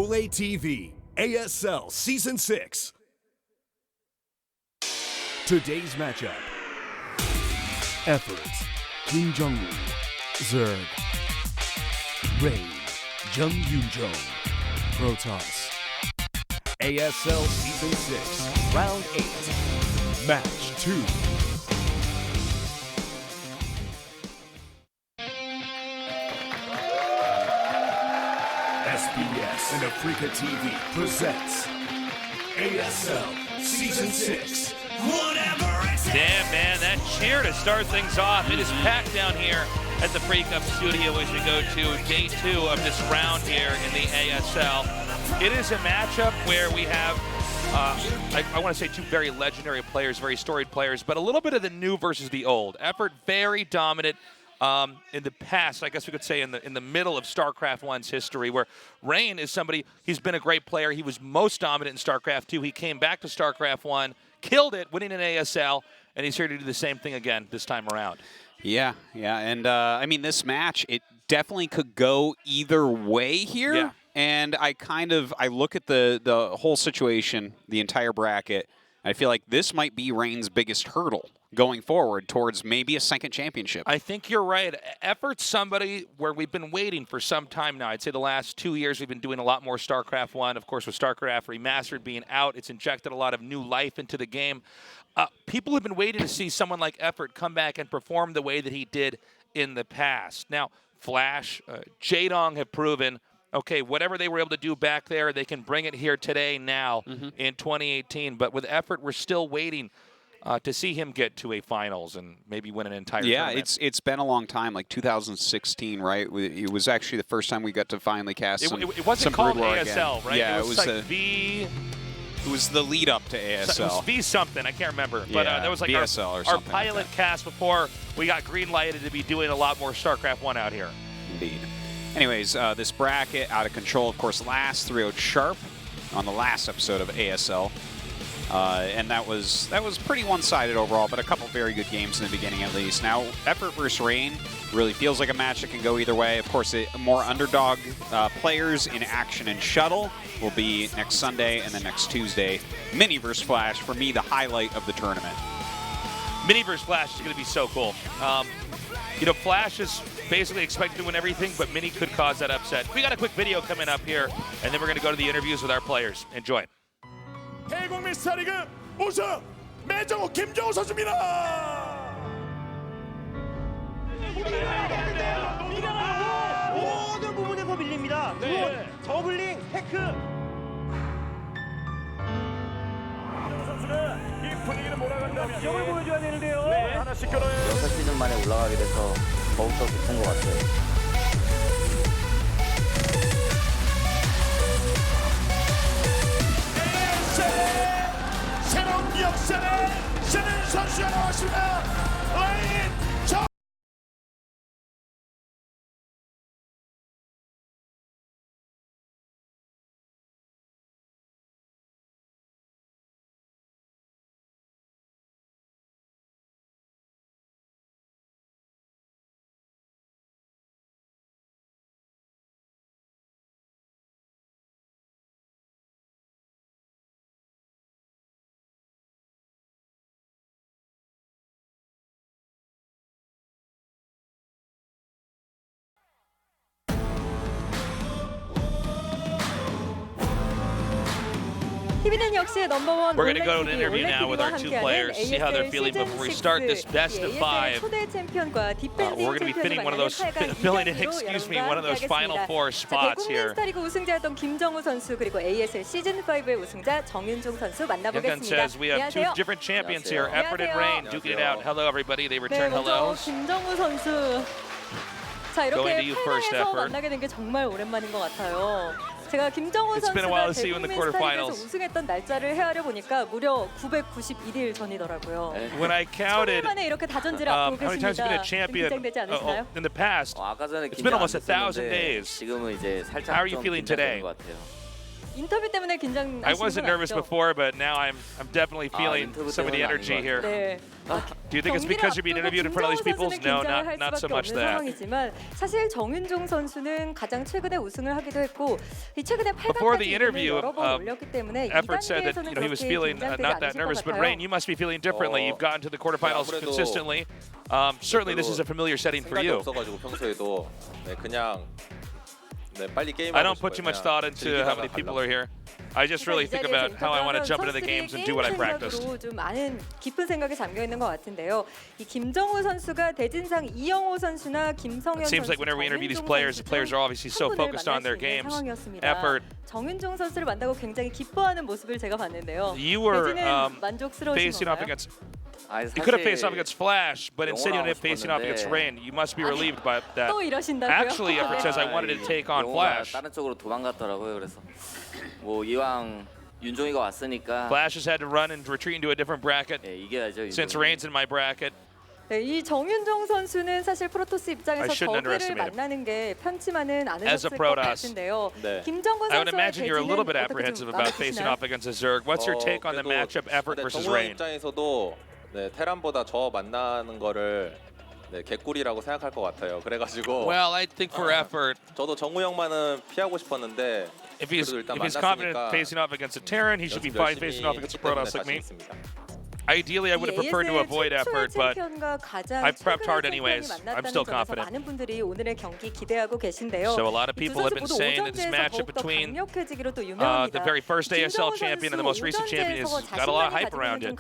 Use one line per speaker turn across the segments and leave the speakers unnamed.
Ro.8 TV ASL Season 6. Today's matchup. Efforts, Kim Jong-woo, Zerg. Rain, Jung Yoon-jong, Protoss. ASL Season 6, Round 8, Match 2. SBS and AfreecaTV presents ASL Season 6.
Damn, man, that cheer to start things off. It is packed down here at the Free Cup studio as we go to day 2 of this round here in the ASL. It is a matchup where we have, I want to say, two very legendary players, very storied players, but a little bit of the new versus the old. Effort very dominant in the past, I guess we could say in the middle of StarCraft 1's history, where Rain is somebody, he's been a great player. He was most dominant in StarCraft 2. He came back to StarCraft 1, killed it, winning an ASL, and he's here to do the same thing again this time around.
Yeah, and I mean, this match, it definitely could go either way here.
Yeah.
And I look at the whole situation, the entire bracket, I feel like this might be Rain's biggest hurdle going forward towards maybe a second championship.
I think you're right. Effort's somebody where we've been waiting for some time now. I'd say the last 2 years we've been doing a lot more StarCraft 1. Of course, with StarCraft Remastered being out, it's injected a lot of new life into the game. People have been waiting to see someone like Effort come back and perform the way that he did in the past. Now, Flash, Jaedong have proven, okay, whatever they were able to do back there, they can bring it here today now in 2018. But with Effort, we're still waiting to see him get to a finals and maybe win an entire tournament.
It's been a long time, like 2016, right? It was actually the first time we got to finally cast
it wasn't called ASL, right?
Yeah,
it was like V.
It was the lead up to ASL.
It was V something, I can't remember. But that was like our pilot cast before we got green lighted to be doing a lot more StarCraft 1 out here.
Indeed. Anyways, this bracket out of control, of course, last 3-0 sharp on the last episode of ASL. And that was pretty one-sided overall, but a couple very good games in the beginning at least. Now, Effort versus Rain really feels like a match that can go either way. Of course, more underdog players in action and shuttle will be next Sunday and then next Tuesday. Mini versus Flash, for me, the highlight of the tournament.
Mini versus Flash is going to be so cool. You know, Flash is basically expected to win everything, but Mini could cause that upset. We got a quick video coming up here, and then we're going to go to the interviews with our players. Enjoy.
대국민 스타리그 우승 매정우 김정우 선수입니다.
모든 부분에서 밀립니다. 드론, 저글링, 테크.
김정우 선수는 이 분위기를 몰아간다면
기억을 보여줘야 되는데요.
하나씩 끊어요.
6시즌 만에 올라가게 돼서 더욱더 기쁜 것 같아요.
새로운 역사의 신인 선수가 나왔습니다. 레인 정.
We're going to go to an interview now with our two players, see how they're feeling before we start this best of 5. We're going to be filling one of those, one of those final 4 spots here.
우승자였던 김정우 선수 그리고 ASL 시즌 5의 우승자 정윤종 선수 만나보겠습니다.
says we have 2 different champions here, Effort and Rain, duking it out. Hello, everybody. They return hellos.
김정우 선수. 자,
Going to
이렇게
you first,
파이널에서
Effort.
만나게 된 게 정말 오랜만인 것 같아요. 제가 김정우
It's been a while
선수가
to see you in the
대국민 스타리그에서
quarterfinals.
우승했던 날짜를 헤아려 보니까 무려 991일 전이더라고요.
When I counted,
만에 이렇게 다전지를
how
앞두고
many times have you been
계십니다.
a champion
긴장되지 않으시나요?
in the past?
아까 전에
It's been almost 1,000 days.
지금은 이제 살짝
How are you
좀
feeling
긴장되는
today?
것 같아요.
인터뷰 때문에 긴장하시는
I wasn't
건
nervous
아니죠?
before, but now I'm definitely feeling
인터뷰
some of the
때문은
energy
아닌 것
here.
네.
Do you think it's because you're being interviewed in front of these people? No, not so much that.
상황이지만 사실 정윤종 선수는 가장 최근에 우승을 하기도 했고 이 최근에 8강까지 여러 번 올렸기 때문에
Effort said that he was feeling not that nervous, but Rain, you must be feeling differently. You've gotten to the quarterfinals consistently. Certainly, this is a familiar setting for you.
없어가지고 평소에도 그냥 빨리 게임.
I don't put too much thought into how many people are here. I just really think about how I want to jump into the games and do what I practiced.
좀 많은 깊은 생각이 잠겨 있는 것 같은데요. 이 김정우 선수가 대진상 이영호 선수나 김성현 선수,
seems like whenever we interview these players, the players are obviously so focused on their games, effort.
정윤종 선수를 만나고 굉장히 기뻐하는 모습을 제가 봤는데요.
You were
facing
off against. You could have faced off against Flash, but instead you ended up facing off against Rain. You must be relieved by that.
또 이러신다고요?
Actually, Effort says I wanted to take on Flash.
다른 쪽으로 도망갔더라고요. 그래서 뭐 이왕 윤종이가 왔으니까
Flash has had to run and retreat into a different bracket
이겨야죠.
since Rain's in my bracket.
네, 이 정윤종 선수는 사실 프로토스 입장에서 저그를 만나는 게 편치만은 않으셨을 것 같은데요. 김정근
I would imagine you're a little bit
대진은
apprehensive about facing off against a Zerg. What's your take on the matchup, Effort versus Rain?
입장에서도 테란보다 저 만나는 거를 개꿀이라고 생각할 것 같아요. 그래가지고.
Well, I think for Effort,
저도 정우 형만은 피하고 싶었는데.
If he's confident facing off against a Terran, he should be fine facing off against a Protoss like me. Ideally, I would have preferred to avoid Effort, but I've prepped hard anyways. I'm still confident. So a lot of people have been saying that this matchup between the very first ASL champion and the most recent champion has got a lot of hype around it.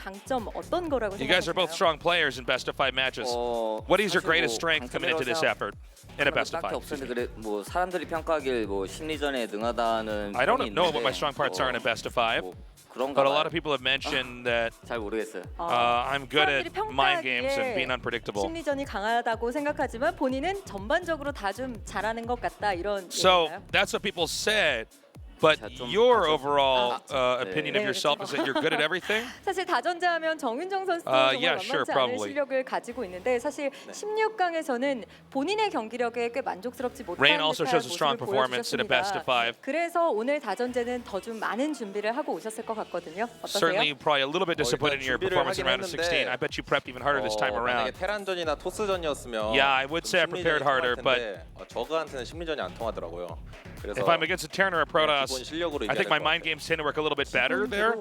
You guys are both strong players in best-of-5 matches. What is your greatest strength coming into this effort in a best-of-5?
뭐 사람들이 평가하길 뭐 심리전에 능하다는.
I don't know what my strong parts are in a best-of-5. But a lot of people have mentioned that
잘 모르겠어요.
I'm good at mind games and being unpredictable.
심리전이 강하다고 생각하지만 본인은 전반적으로 다 좀 잘하는 것 같다 이런.
So that's what people said. But your overall opinion of yourself is that you're good at everything?
사실 다전제하면 정윤종 선수도 정말 만만치 않은 실력을 가지고 있는데 사실 16강에서는 본인의 경기력에 꽤 만족스럽지 못한 듯한 모습을 보여주셨습니다. 그래서 오늘 다전제는 더 좀 많은 준비를 하고 오셨을 것 같거든요. 어떠세요?
Certainly, probably a little bit disappointed in your performance in round of 16. I bet you prepped even harder this time around.
테란전이나 토스전이었으면
Yeah, I would say I prepared harder, but
저그한테는 심리전이 안 통하더라고요.
if I'm against a Terran or a Protoss, I think my mind games tend to work a little bit better there.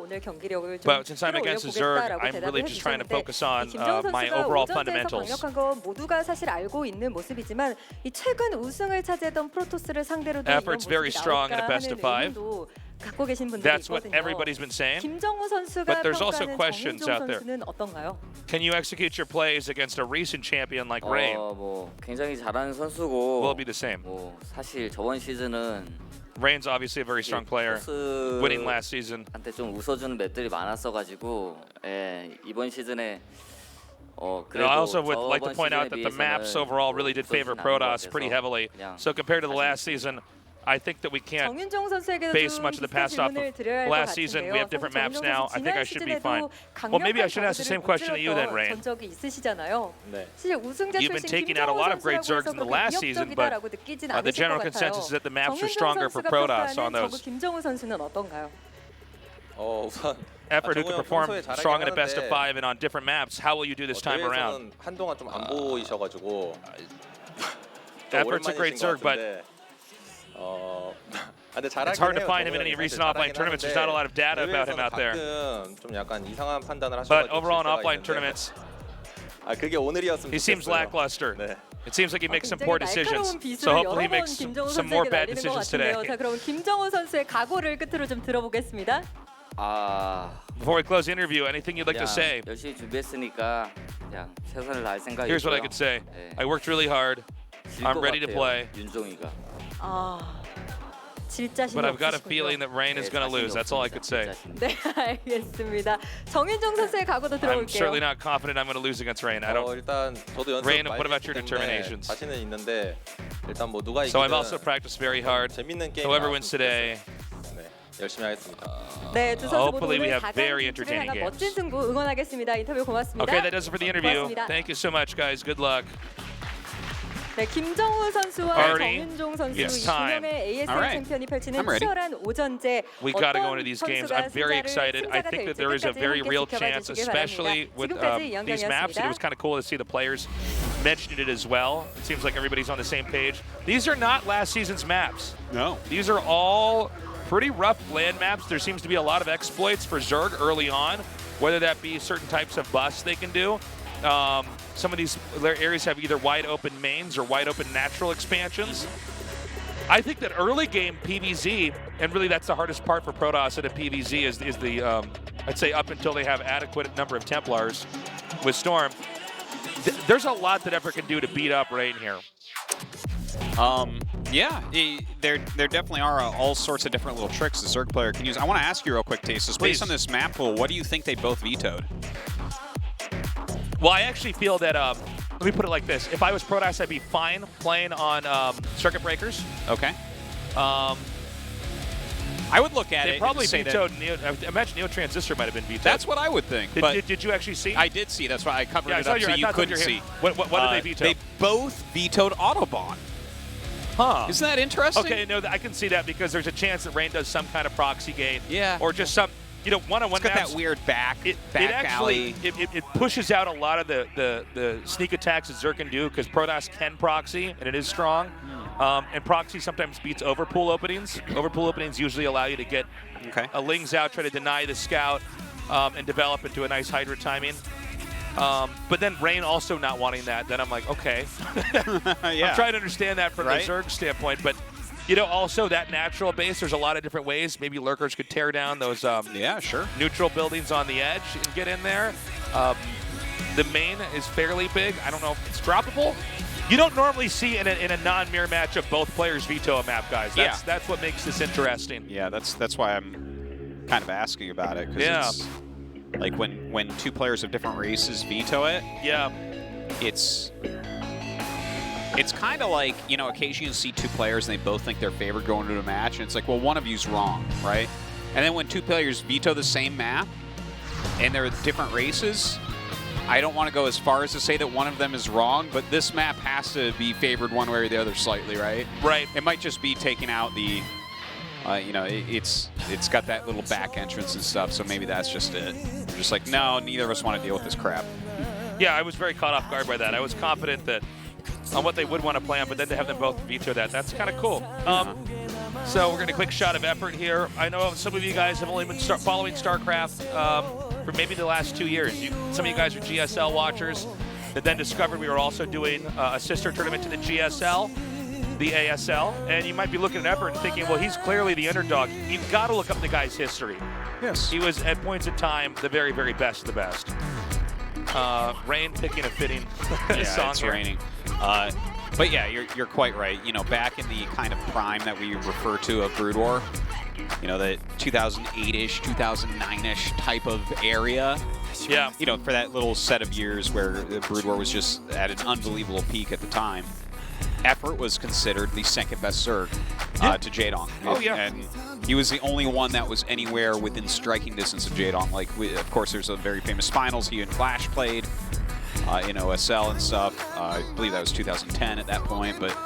But since I'm against a Zerg, I'm really just trying to focus on my overall fundamentals.
모두가 사실 알고 있는 모습이지만 이 최근 우승을 차지했던 프로토스를 상대로도
Effort's very strong in a best of 5.
갖고 계신 분들이
That's what
있거든요.
everybody's been saying.
김정우 선수가
But there's also
평가하는
questions out there.
선수는 어떤가요?
Can you execute your plays against a recent champion like Rain?
뭐 굉장히 잘하는 선수고.
Will it be the same?
뭐 사실 저번 시즌은
Rain's obviously a very strong player, winning last season.
한테 좀 웃어주는 맵들이 많았어가지고 이번 시즌에
I also would like to point out that the maps overall really did favor Protoss pretty heavily. So compared to the last season, I think that we can't base much of the past off of last season. We have different maps now. I think I should be fine. Well, maybe I should ask the same question to you then, Rain. You've been taking out a lot of great Zergs in the last season, but the general consensus is that the maps are stronger for Protoss on those.
우선
Effort who can perform strong in a best of 5 and on different maps. How will you do this time around?
한동안 좀 안 보이셔가지고.
Effort's a great Zerg, but it's hard to find him in any recent offline tournaments. There's not a lot of data about him out there. But overall in offline tournaments, he seems lackluster. It seems like he makes some poor decisions. So hopefully he makes some more bad decisions today.
자, 그럼 김정우 선수의 각오를 끝으로 좀 들어보겠습니다.
Before we close the interview, anything you'd like to say?
열심히 준비했으니까 그냥 최선을 다할 생각이고요.
Here's what I could say. I worked really hard. I'm ready to play.
윤종이가.
But I've got a feeling that Rain is going to lose. That's all I could say.
네, 알겠습니다. 정윤종 선수의 각오도 들어볼게요.
I'm certainly not confident I'm going to lose against Rain. I don't.
일단 저도 연습
Rain,
많이
what about your
했기 때문에
determinations?
자신은 있는데 일단 뭐 누가
So
이기든
I've also practiced very hard.
재밌는 게임
Whoever wins today.
네, 열심히 하겠습니다.
네, 두 선수 모두
Hopefully we
오늘
have very entertaining
가장 멋진
games.
승부 응원하겠습니다. 인터뷰 고맙습니다.
Okay, that does it for the interview.
고맙습니다.
Thank you so much, guys. Good luck.
네, 김정우 선수와 정윤종 선수 이 두 명의 ASL 챔피언이 펼치는 치열한 오전제.
We got to go into these games. I'm very excited. I think that there is a very real chance, especially with these maps. It was kind of cool to see the players mention it as well. It seems like everybody's on the same page. These are not last season's maps.
No.
These are all pretty rough land maps. There seems to be a lot of exploits for Zerg early on, whether that be certain types of busts they can do. Some of these areas have either wide open mains or wide open natural expansions. I think that early game PvZ, and really that's the hardest part for Protoss in a PvZ is the, I'd say up until they have adequate number of Templars with Storm, there's a lot that Effort can do to beat up Rain here.
Yeah, there definitely are all sorts of different little tricks the Zerg player can use. I want to ask you real quick, Tasis, based on this map pool, what do you think they both vetoed?
Well, I actually feel that, let me put it like this. If I was Protoss, I'd be fine playing on circuit breakers.
Okay. I would look at it.
They probably vetoed Neo. Imagine Neo Transistor might have been vetoed.
That's what I would think.
Did you actually see?
I did see. That's why I covered it up so you couldn't see.
What did they veto?
They both vetoed Autobahn.
Huh.
Isn't that interesting?
Okay, no, I can see that because there's a chance that Rain does some kind of proxy gate.
Yeah.
Or just some, you know, one-on-one
maps. It's got that weird back alley.
It pushes out a lot of the sneak attacks that Zerg can do because Protoss can proxy, and it is strong. And proxy sometimes beats overpool openings. Overpool openings usually allow you to get a Lings out, try to deny the scout, and develop into a nice Hydra timing. But then Rain also not wanting that, then I'm like, okay. I'm trying to understand that from the Zerg standpoint, but you know, also that natural base, there's a lot of different ways. Maybe Lurkers could tear down those neutral buildings on the edge and get in there. The main is fairly big. I don't know if it's droppable. You don't normally see in a non-mirror matchup both players veto a map, guys. That's what makes this interesting.
Yeah, that's why I'm kind of asking about it. It's like when two players of different races veto it.
Yeah.
It's kind of like, you know, occasionally you see two players and they both think they're favored going into a match, and it's like, well, one of you's wrong, right? And then when two players veto the same map and they're different races, I don't want to go as far as to say that one of them is wrong, but this map has to be favored one way or the other slightly, right?
Right.
It might just be taking out the, you know, it's got that little back entrance and stuff, so maybe that's just it. We're just like, no, neither of us want to deal with this crap.
Yeah, I was very caught off guard by that. I was confident that on what they would want to play on, but then to have them both veto that's kind of cool. So we're going to quick shot of Effort here. I know some of you guys have only been following StarCraft for maybe the last 2 years. Some of you guys are GSL watchers that then discovered we were also doing a sister tournament to the GSL, the ASL, and you might be looking at Effort and thinking, well, he's clearly the underdog. You've got to look up the guy's history.
Yes.
He was, at points in time, the very, very best of the best. Rain picking a fitting song
it's
here.
raining. But yeah, you're quite right. You know, back in the kind of prime that we refer to of Brood War, you know, the 2008-ish, 2009-ish type of area.
Yeah.
You know, for that little set of years where the Brood War was just at an unbelievable peak at the time, Effort was considered the second best Zerg to Jaedong.
Oh, yeah.
And he was the only one that was anywhere within striking distance of Jaedong. Like, of course, there's a very famous finals he and Flash played in OSL and stuff. I believe that was 2010 at that point. But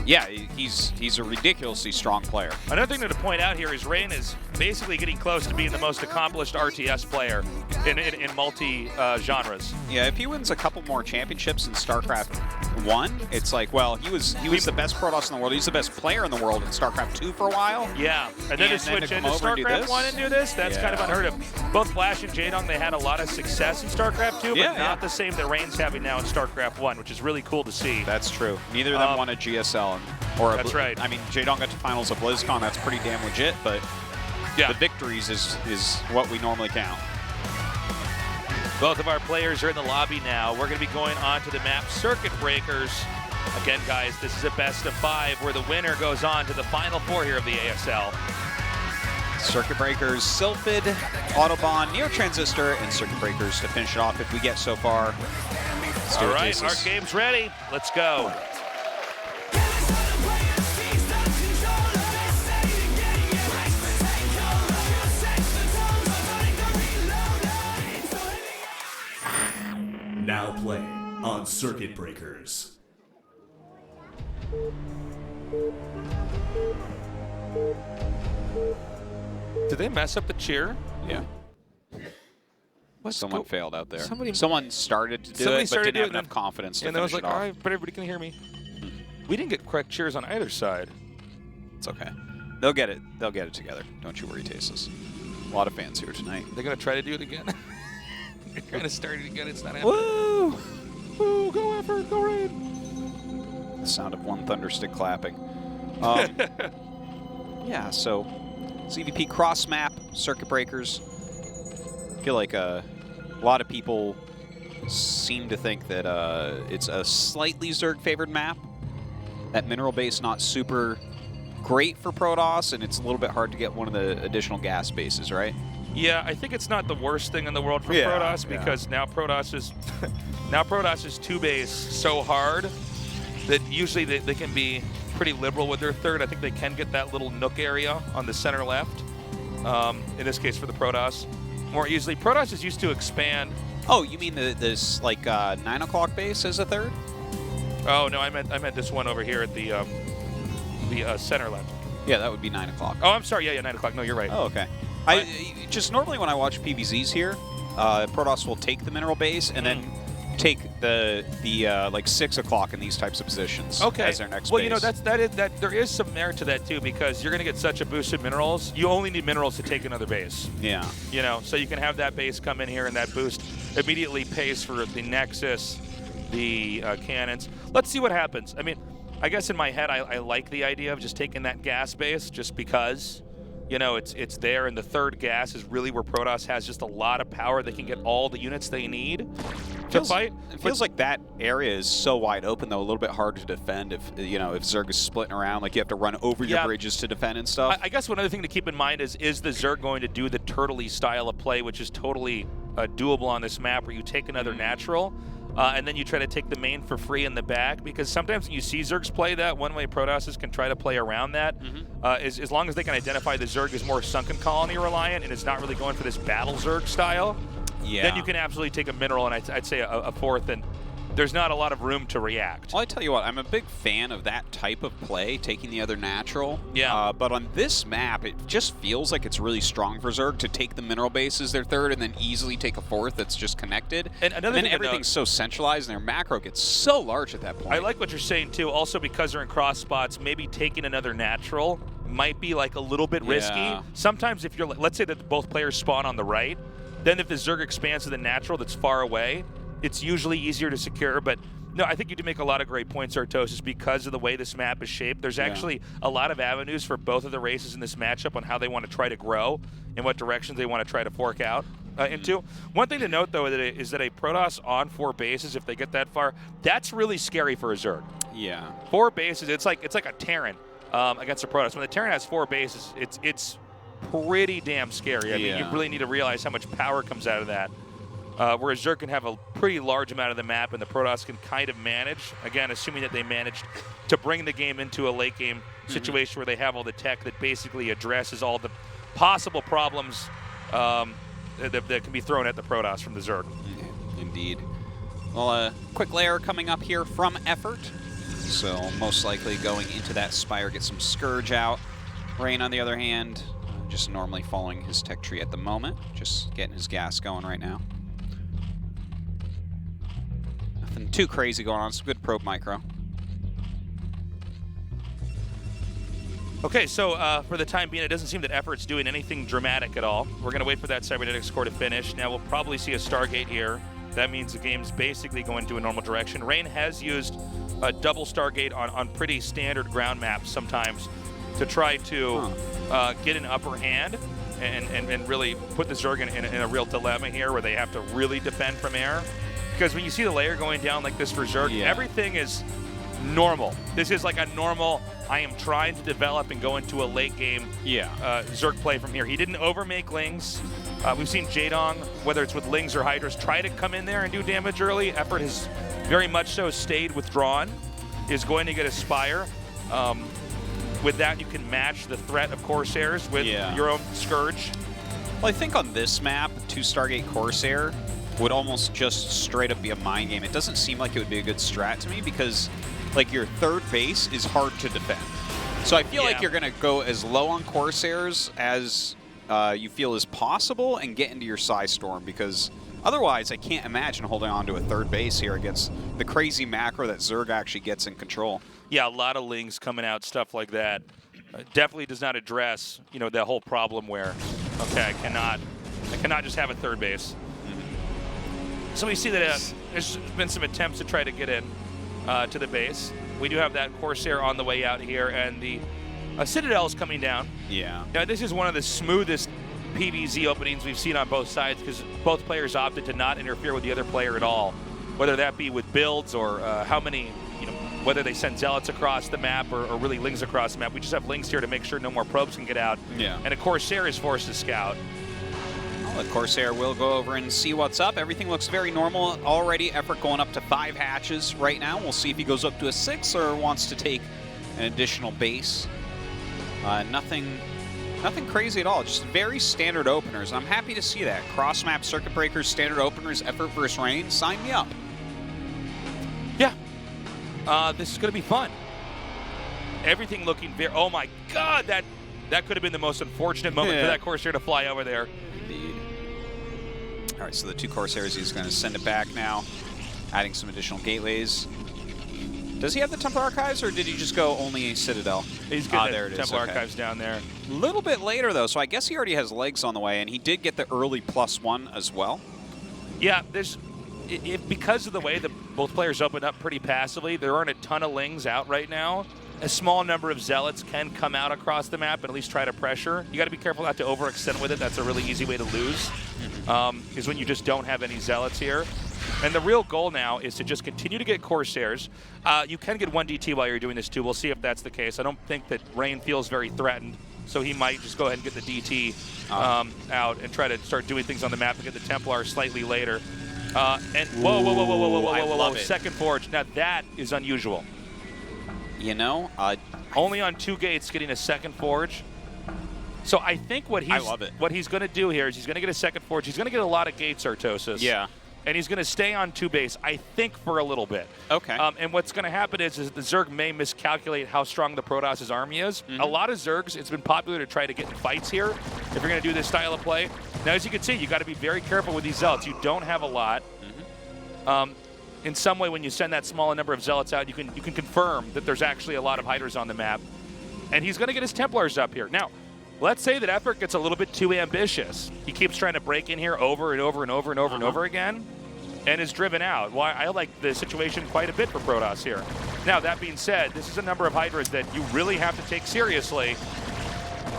yeah, he's a ridiculously strong player.
Another thing to point out here is Rain is basically getting close to being the most accomplished RTS player in multi-genres.
Yeah, if he wins a couple more championships in StarCraft 1, it's like, well, he was the best Protoss in the world. He's the best player in the world in StarCraft 2 for a while.
Yeah, and then to switch into StarCraft 1 and do this, that's kind of unheard of. Both Flash and Jaedong, they had a lot of success in StarCraft 2, but not the same that Rain's having now in StarCraft 1, which is really cool to see.
That's true. Neither of them won a GSL.
That's right.
I mean, Jaedong got to finals of BlizzCon. That's pretty damn legit, but the victories is what we normally count.
Both of our players are in the lobby now. We're going to be going on to the map Circuit Breakers. Again, guys, this is a best of 5 where the winner goes on to the Final 4 here of the ASL.
Circuit Breakers, Sylphid, Autobahn, Neo Transistor, and Circuit Breakers to finish it off if we get so far.
All right, our game's ready. Let's go.
Now playing on Circuit Breakers.
Did they mess up the cheer?
Yeah. Someone failed out there. Someone started to do
somebody
it, but
started
didn't have
to do it,
enough confidence to
and then I
finish
was like,
it off.
all right, but everybody can hear me. We didn't get correct cheers on either side.
It's okay. They'll get it. They'll get it together. Don't you worry, Tasteless. A lot of fans here tonight.
They're gonna try to do it again. They're trying to start it again. It's not happening.
Woo!
Woo! Go Effort! Go Rain!
The sound of one thunderstick clapping. Yeah. So, CVP cross map circuit breakers. I feel like a lot of people seem to think that it's a slightly Zerg favored map. That mineral base not super great for Protoss, and it's a little bit hard to get one of the additional gas bases, right?
Yeah, I think it's not the worst thing in the world for Protoss because now Protoss is now Protoss is 2-base so hard that usually they can be pretty liberal with their third. I think they can get that little nook area on the center left. In this case for the Protoss, more easily. Protoss is used to expand.
Oh, you mean this like 9 o'clock base as a third?
Oh no, I meant this one over here at the center left.
Yeah, that would be 9 o'clock.
Oh, I'm sorry. Yeah, 9 o'clock. No, you're right.
Oh, okay. I just normally when I watch PVZs here, Protoss will take the mineral base and then take the like 6 o'clock in these types of positions as their next base.
Well, you know that there is some merit to that too because you're going to get such a boost in minerals. You only need minerals to take another base.
Yeah.
You know, so you can have that base come in here and that boost immediately pays for the Nexus, the cannons. Let's see what happens. I mean, I guess in my head I like the idea of just taking that gas base just because. You know, it's there, and the third gas is really where Protoss has just a lot of power. They can get all the units they need to fight.
It feels like that area is so wide open, though, a little bit hard to defend if, you know, if Zerg is splitting around. Like, you have to run over your bridges to defend and stuff.
I guess one other thing to keep in mind is the Zerg going to do the turtley style of play, which is totally doable on this map, where you take another natural, and then you try to take the main for free in the back, because sometimes when you see Zergs play that, one way Protosses can try to play around that, as long as they can identify the Zerg is more sunken colony reliant and is not really going for this battle Zerg style, then you can absolutely take a mineral and I'd say a fourth, and there's not a lot of room to react.
Well, I tell you what, I'm a big fan of that type of play, taking the other natural.
Yeah.
But on this map, it just feels like it's really strong for Zerg to take the mineral base as their third and then easily take a fourth that's just connected.
And another
then
thing
everything's so centralized and their macro gets so large at that point.
I like what you're saying too. Also, because they're in cross spots, maybe taking another natural might be like a little bit risky. Sometimes if you're, let's say that both players spawn on the right, then if the Zerg expands to the natural that's far away, it's usually easier to secure. But no, I think you do make a lot of great points, Artosis, because of the way this map is shaped. There's actually a lot of avenues for both of the races in this matchup on how they want to try to grow and what directions they want to try to fork out into. One thing to note, though, is that a Protoss on 4 bases, if they get that far, that's really scary for a Zerg.
Yeah.
4 bases, it's like a Terran against a Protoss. When the Terran has 4 bases, it's pretty damn scary. I mean, you really need to realize how much power comes out of that. Whereas Zerg can have a pretty large amount of the map, and the Protoss can kind of manage, again, assuming that they managed to bring the game into a late game situation where they have all the tech that basically addresses all the possible problems that can be thrown at the Protoss from the Zerg.
Indeed. Well, a quick layer coming up here from Effort. So most likely going into that Spire, get some Scourge out. Rain, on the other hand, just normally following his tech tree at the moment. Just getting his gas going right now. Nothing too crazy going on. Some good probe micro.
Okay, so for the time being, it doesn't seem that Effort's doing anything dramatic at all. We're going to wait for that Cybernetics core to finish. Now we'll probably see a Stargate here. That means the game's basically going to a normal direction. Rain has used a double Stargate on pretty standard ground maps sometimes to try to get an upper hand and really put the Zerg in a real dilemma here where they have to really defend from air. Because when you see the layer going down like this for Zerg, everything is normal. This is like a normal, I am trying to develop and go into a late game Zerg play from here. He didn't overmake Lings. We've seen Jaedong, whether it's with Lings or Hydras, try to come in there and do damage early. Effort has very much so stayed withdrawn, is going to get a Spire. With that, you can match the threat of Corsairs with your own Scourge.
Well, I think on this map, 2 Stargate Corsair would almost just straight up be a mind game. It doesn't seem like it would be a good strat to me because like your third base is hard to defend. So I feel like you're going to go as low on Corsairs as you feel is possible and get into your Psy Storm, because otherwise I can't imagine holding on to a third base here against the crazy macro that Zerg actually gets in control.
Yeah, a lot of Lings coming out, stuff like that. Definitely does not address, you know, the whole problem where, okay, I cannot just have a third base. So we see that there's been some attempts to try to get in to the base. We do have that Corsair on the way out here, and the Citadel is coming down.
Yeah.
Now, this is one of the smoothest PvZ openings we've seen on both sides, because both players opted to not interfere with the other player at all, whether that be with builds or how many, you know, whether they send Zealots across the map or really Lings across the map. We just have Lings here to make sure no more probes can get out.
Yeah.
And a Corsair is forced to scout.
Well, the Corsair will go over and see what's up. Everything looks very normal already. Effort going up to 5 hatches right now. We'll see if he goes up to a 6 or wants to take an additional base. Nothing crazy at all. Just very standard openers. I'm happy to see that. Cross-map circuit breakers, standard openers, Effort versus Rain. Sign me up.
Yeah. This is going to be fun. Everything looking very... Oh, my God. That could have been the most unfortunate moment for that Corsair to fly over there.
Indeed. All right, so the 2 Corsairs, he's going to send it back now, adding some additional gateways. Does he have the Templar Archives, or did he just go only Citadel?
He's getting
there it
the Templar
is. Okay.
Archives down there.
A little bit later, though, so I guess he already has legs on the way, and he did get the early +1 as well.
Yeah, because of the way that both players opened up pretty passively, there aren't a ton of Lings out right now. A small number of Zealots can come out across the map and at least try to pressure. You got to be careful not to overextend with it. That's a really easy way to lose, is when you just don't have any Zealots here. And the real goal now is to just continue to get Corsairs. You can get 1 DT while you're doing this too. We'll see if that's the case. I don't think that Rain feels very threatened, so he might just go ahead and get the DT out and try to start doing things on the map and get the Templar slightly later. And whoa, second forge. Now that is unusual.
You know,
only on 2 gates getting a second forge. So I think what he's going to do here is he's going to get a second forge. He's going to get a lot of gates, Artosis.
Yeah.
And he's going to stay on 2 base, I think, for a little bit.
Okay.
And what's going to happen is the Zerg may miscalculate how strong the Protoss' army is. A lot of Zergs, it's been popular to try to get in fights here if you're going to do this style of play. Now, as you can see, you got to be very careful with these Zealots. You don't have a lot. In some way, when you send that small number of Zealots out, you can confirm that there's actually a lot of Hydras on the map. And he's going to get his Templars up here. Now, let's say that Effort gets a little bit too ambitious. He keeps trying to break in here over and over and over and over and over again, and is driven out. Well, I like the situation quite a bit for Protoss here. Now, that being said, this is a number of Hydras that you really have to take seriously.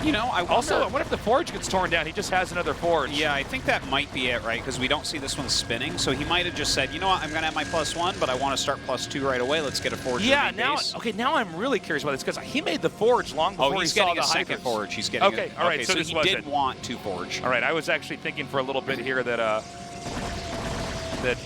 You know, I
wonder if the Forge gets torn down. He just has another Forge.
Yeah, I think that might be it, right? Because we don't see this one spinning. So he might have just said, you know what, I'm going to have my +1, but I want to start +2 right away. Let's get a Forge.
Yeah, now I'm really curious about this, because he made the Forge long before he saw the Hydras.
He's getting a second Forge. He's getting
okay, all right,
so
this
he did want 2 Forge.
All right, I was actually thinking for a little bit here that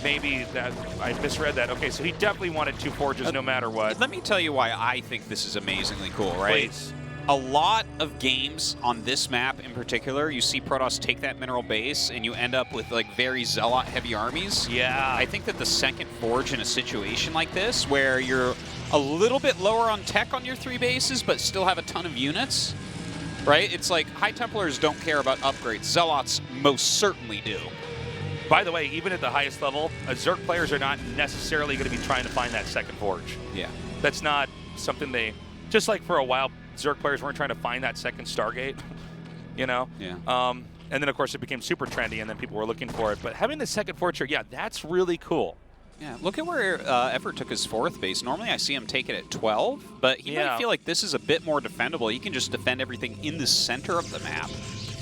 maybe that I misread that. Okay, so he definitely wanted 2 Forges no matter what.
Let me tell you why I think this is amazingly cool, right?
Please.
A lot of games on this map in particular, you see Protoss take that mineral base and you end up with like very Zealot heavy armies.
Yeah.
I think that the second Forge in a situation like this, where you're a little bit lower on tech on your 3 bases but still have a ton of units, right? It's like High Templars don't care about upgrades. Zealots most certainly do.
By the way, even at the highest level, Zerg players are not necessarily going to be trying to find that second Forge.
Yeah.
That's not something they, just like for a while, Zerg players weren't trying to find that second Stargate, you know?
Yeah.
And then, of course, it became super trendy, and then people were looking for it. But having the second Forge here, yeah, that's really cool.
Yeah, look at where Effort took his 4th base. Normally I see him take it at 12, but he might feel like this is a bit more defendable. He can just defend everything in the center of the map.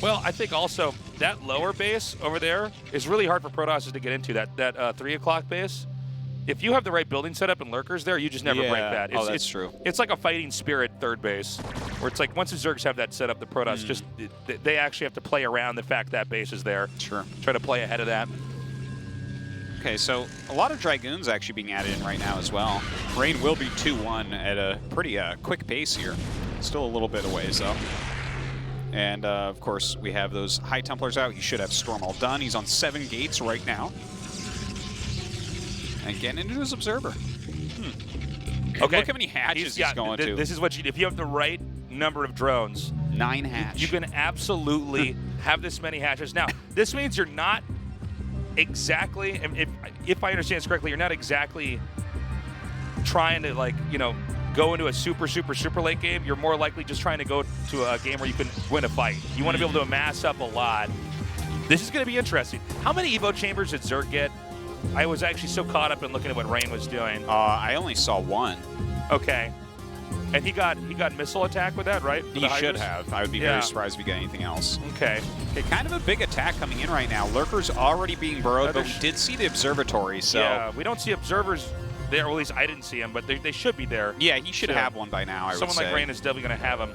Well, I think also that lower base over there is really hard for Protoss to get into, that 3 o'clock base. If you have the right building setup and lurkers there, you just never break that.
That's true.
It's like a fighting spirit 3rd base, where it's like once the Zergs have that set up, the Protoss they actually have to play around the fact that base is there.
Sure.
Try to play ahead of that.
Okay, so a lot of Dragoons actually being added in right now as well. Rain will be 2-1 at a pretty quick pace here. Still a little bit away, though. And, of course, we have those High Templars out. He should have Storm all done. He's on 7 gates right now. And getting into his Observer.
Okay.
Look how many hatches he's going to.
This is what if you have the right number of drones.
9 hatch.
You can absolutely have this many hatches. Now, this means you're not exactly, if I understand this correctly, you're not exactly trying to, like, you know, go into a super late game. You're more likely just trying to go to a game where you can win a fight. You want to be able to amass up a lot. This is going to be interesting. How many Evo chambers did Zerg get? I was actually so caught up in looking at what Rain was doing.
I only saw 1.
Okay. And he got missile attack with that, right?
He should have. I would be very surprised if he got anything else.
Okay.
Kind of a big attack coming in right now. Lurker's already being burrowed, but we did see the observatory, so...
Yeah, we don't see observers there, or at least I didn't see them, but they should be there.
Yeah, he should have one by now, I would say.
Someone like Rain is definitely going to have them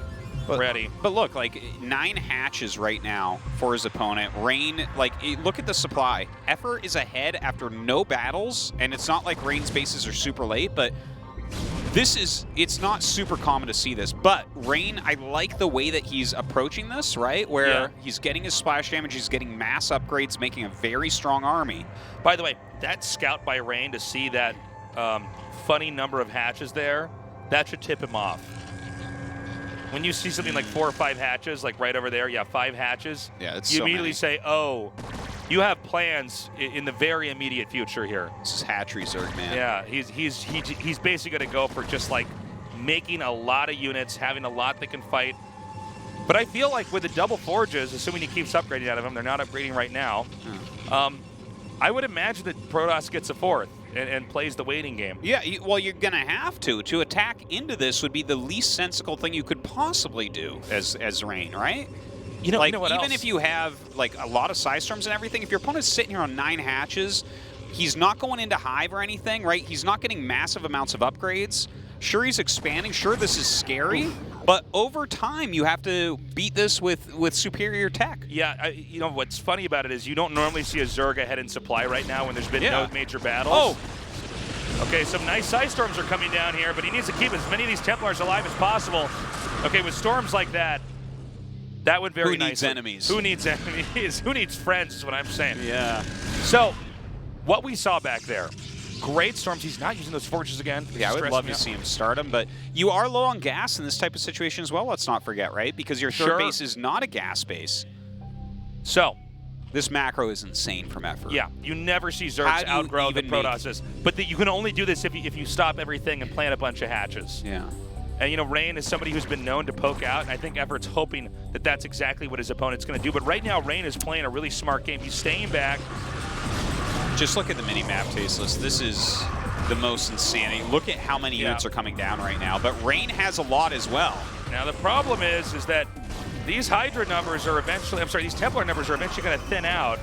ready.
But look, like, 9 hatches right now for his opponent. Rain, like, look at the supply. Effort is ahead after no battles, and it's not like Rain's bases are super late, but it's not super common to see this. But Rain, I like the way that he's approaching this, right? Where he's getting his splash damage, he's getting mass upgrades, making a very strong army.
By the way, that scout by Rain to see that funny number of hatches there, that should tip him off. When you see something like 4 or 5 hatches, like right over there, 5 hatches, you immediately say, oh, you have plans in the very immediate future here.
This is hatchery Zerg, man.
Yeah, he's basically going to go for just like making a lot of units, having a lot that can fight. But I feel like with the double forges, assuming he keeps upgrading out of them, they're not upgrading right now, I would imagine that Protoss gets a 4th. And plays the waiting game.
Yeah, well, you're going to have to. To attack into this would be the least sensible thing you could possibly do as Rain, right?
You know,
like,
you know what
even
else?
If you have like a lot of Psy Storms and everything, if your opponent's sitting here on 9 hatches, he's not going into Hive or anything, right? He's not getting massive amounts of upgrades. Sure, he's expanding. Sure, this is scary. But over time, you have to beat this with superior tech.
Yeah, you know, what's funny about it is you don't normally see a Zerg ahead in supply right now when there's been no major battles. Okay, some nice Psy Storms are coming down here, but he needs to keep as many of these Templars alive as possible. Okay, with storms like that, that would very nicely.
Who needs enemies?
Who needs enemies? Who needs friends is what I'm saying.
Yeah.
So, what we saw back there, great storms. He's not using those forges again.
Yeah, I would love to see him start them, but you are low on gas in this type of situation as well, let's not forget, right? Because your third base is not a gas base.
So,
this macro is insane from Effort.
Yeah, you never see Zergs outgrow the Protosses. But you can only do this if you stop everything and plant a bunch of hatches.
Yeah.
And, you know, Rain is somebody who's been known to poke out, and I think Effort's hoping that that's exactly what his opponent's going to do. But right now, Rain is playing a really smart game. He's staying back.
Just look at the mini-map, Tasteless. This is the most insanity. Look at how many units are coming down right now. But Rain has a lot as well.
Now, the problem is that these Hydra numbers are eventually, these Templar numbers are eventually going to thin out.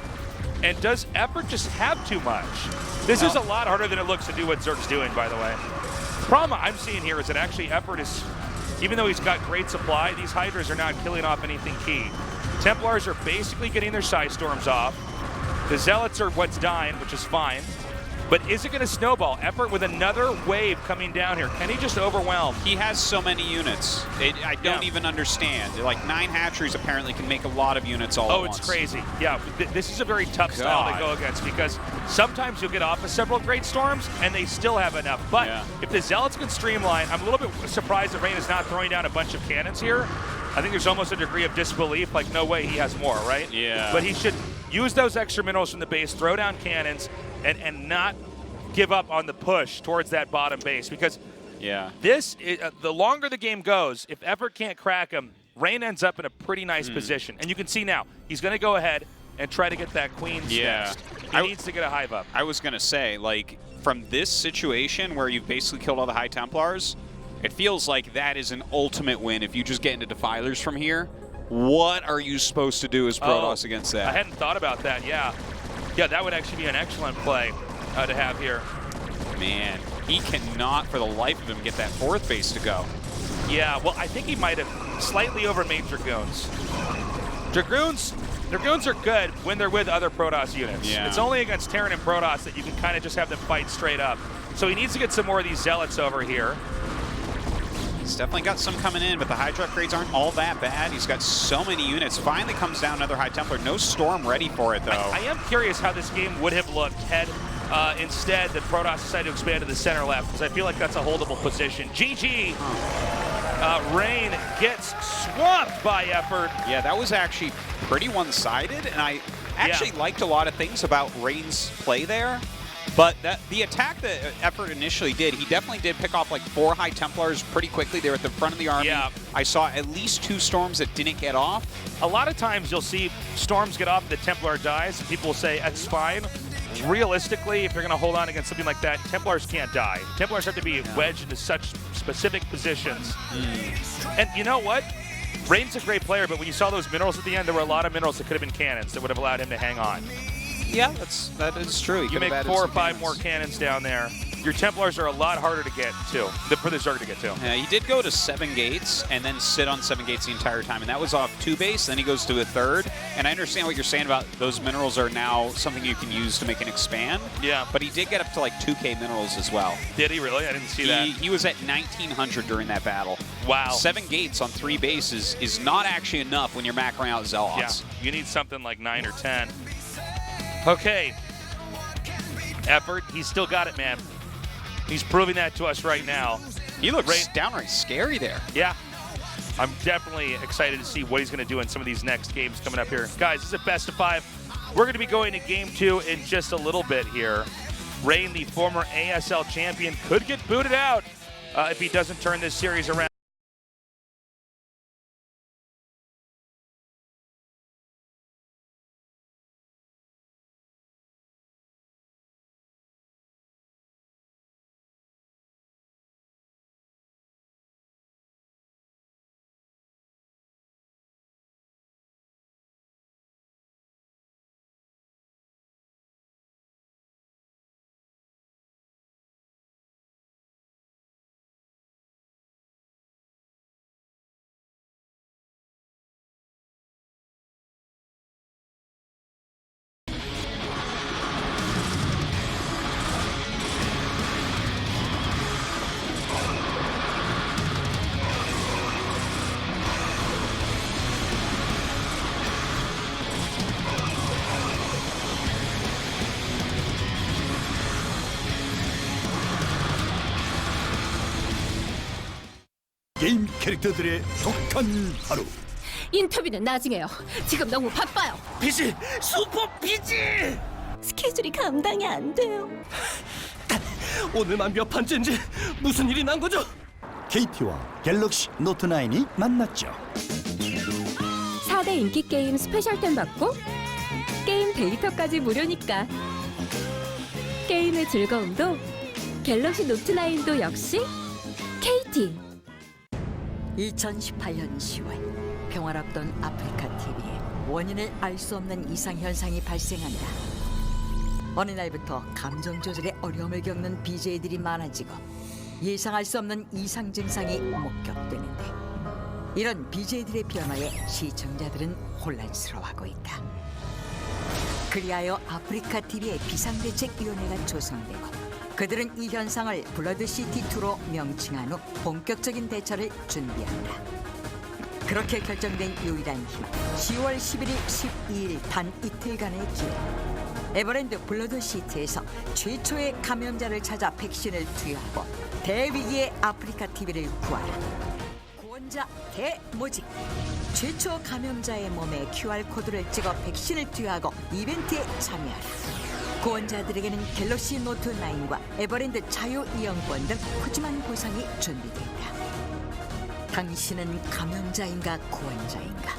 And does Effort just have too much? This is a lot harder than it looks to do what Zerg's doing, by the way. The problem I'm seeing here is that actually Effort is, even though he's got great supply, these Hydras are not killing off anything key. Templars are basically getting their Psy Storms off. The Zealots are what's dying, which is fine. But is it going to snowball? Effort with another wave coming down here. Can he just overwhelm?
He has so many units. I don't even understand. Like 9 hatcheries apparently can make a lot of units all at once.
Oh, it's crazy. Yeah, this is a very tough style to go against because sometimes you'll get off of several great storms and they still have enough. But if the Zealots can streamline, I'm a little bit surprised that Rain is not throwing down a bunch of cannons here. I think there's almost a degree of disbelief, like no way he has more, right?
Yeah.
But he should use those extra minerals from the base, throw down cannons, and not give up on the push towards that bottom base because this is, the longer the game goes, if Effort can't crack him, Rain ends up in a pretty nice position. And you can see now, he's going to go ahead and try to get that Queen's nest. He needs to get a Hive up.
I was going to say, like, from this situation where you've basically killed all the High Templars, it feels like that is an ultimate win if you just get into Defilers from here. What are you supposed to do as Protoss against that?
I hadn't thought about that, Yeah, that would actually be an excellent play to have here.
Man, he cannot for the life of him get that 4th base to go.
Yeah, well, I think he might have slightly overmade Dragoons. Dragoons are good when they're with other Protoss units.
Yeah.
It's only against Terran and Protoss that you can kind of just have them fight straight up. So he needs to get some more of these Zealots over here.
He's definitely got some coming in, but the Hydra upgrades aren't all that bad. He's got so many units. Finally comes down another High Templar. No Storm ready for it, though.
I am curious how this game would have looked had instead, the Protoss decided to expand to the center left because I feel like that's a holdable position. GG. Rain gets swamped by Effort.
Yeah, that was actually pretty one-sided, and I actually liked a lot of things about Rain's play there. But the attack that Effort initially did, he definitely did pick off like 4 High Templars pretty quickly. They were at the front of the army.
Yeah.
I saw at least 2 Storms that didn't get off.
A lot of times you'll see Storms get off and the Templar dies, and people will say, that's fine. Realistically, if you're going to hold on against something like that, Templars can't die. Templars have to be wedged into such specific positions. And you know what? Rain's a great player, but when you saw those minerals at the end, there were a lot of minerals that could have been cannons that would have allowed him to hang on.
Yeah, that is true.
You make 4 or 5 more cannons down there. Your Templars are a lot harder to get to, for the Zerg to get to.
Yeah, he did go to 7 gates and then sit on 7 gates the entire time, and that was off 2 base, then he goes to a 3rd. And I understand what you're saying about those minerals are now something you can use to make an expand.
Yeah.
But he did get up to like 2K minerals as well.
Did he really? I didn't see that.
He was at 1900 during that battle.
Wow.
7 gates on 3 bases is not actually enough when you're macroing out Zealots.
Yeah, you need something like 9 or 10. Okay. Effort, he's still got it, man. He's proving that to us right now.
He looks downright scary there.
Yeah. I'm definitely excited to see what he's going to do in some of these next games coming up here. Guys, this is a best of 5. We're going to be going to game 2 in just a little bit here. Rain, the former ASL champion, could get booted out if he doesn't turn this series around.
게임 캐릭터들의 독한 하루.
인터뷰는 나중에요. 지금 너무 바빠요.
비지! 슈퍼 비지!
스케줄이 감당이 안 돼요.
오늘만 몇 판째인지 무슨 일이 난 거죠?
KT와 갤럭시 노트9이 만났죠.
4대 인기 게임 스페셜템 받고 게임 데이터까지 무료니까 게임의 즐거움도 갤럭시 노트9도 역시 KT.
2018년 10월 평화롭던 아프리카TV에 원인을 알 수 없는 이상현상이 발생한다. 어느 날부터 감정 조절에 어려움을 겪는 BJ들이 많아지고 예상할 수 없는 이상 증상이 목격되는데 이런 BJ들의 변화에 시청자들은 혼란스러워하고 있다. 그리하여 아프리카TV의 비상대책위원회가 조성되고 그들은 이 현상을 블러드시티2로 명칭한 후 본격적인 대처를 준비한다. 그렇게 결정된 유일한 힘, 10월 11일, 12일 단 이틀간의 기회. 에버랜드 블러드시티에서 최초의 감염자를 찾아 백신을 투여하고 대위기의 아프리카TV를 구하라. 구원자 대모집. 최초 감염자의 몸에 QR코드를 찍어 백신을 투여하고 이벤트에 참여하라. 구원자들에게는 갤럭시 노트9과 에버랜드 자유이용권 등 푸짐한 보상이 준비되어 있다. 당신은 감염자인가 구원자인가?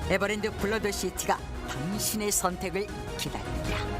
에버랜드 블러드시티가 당신의 선택을 기다린다.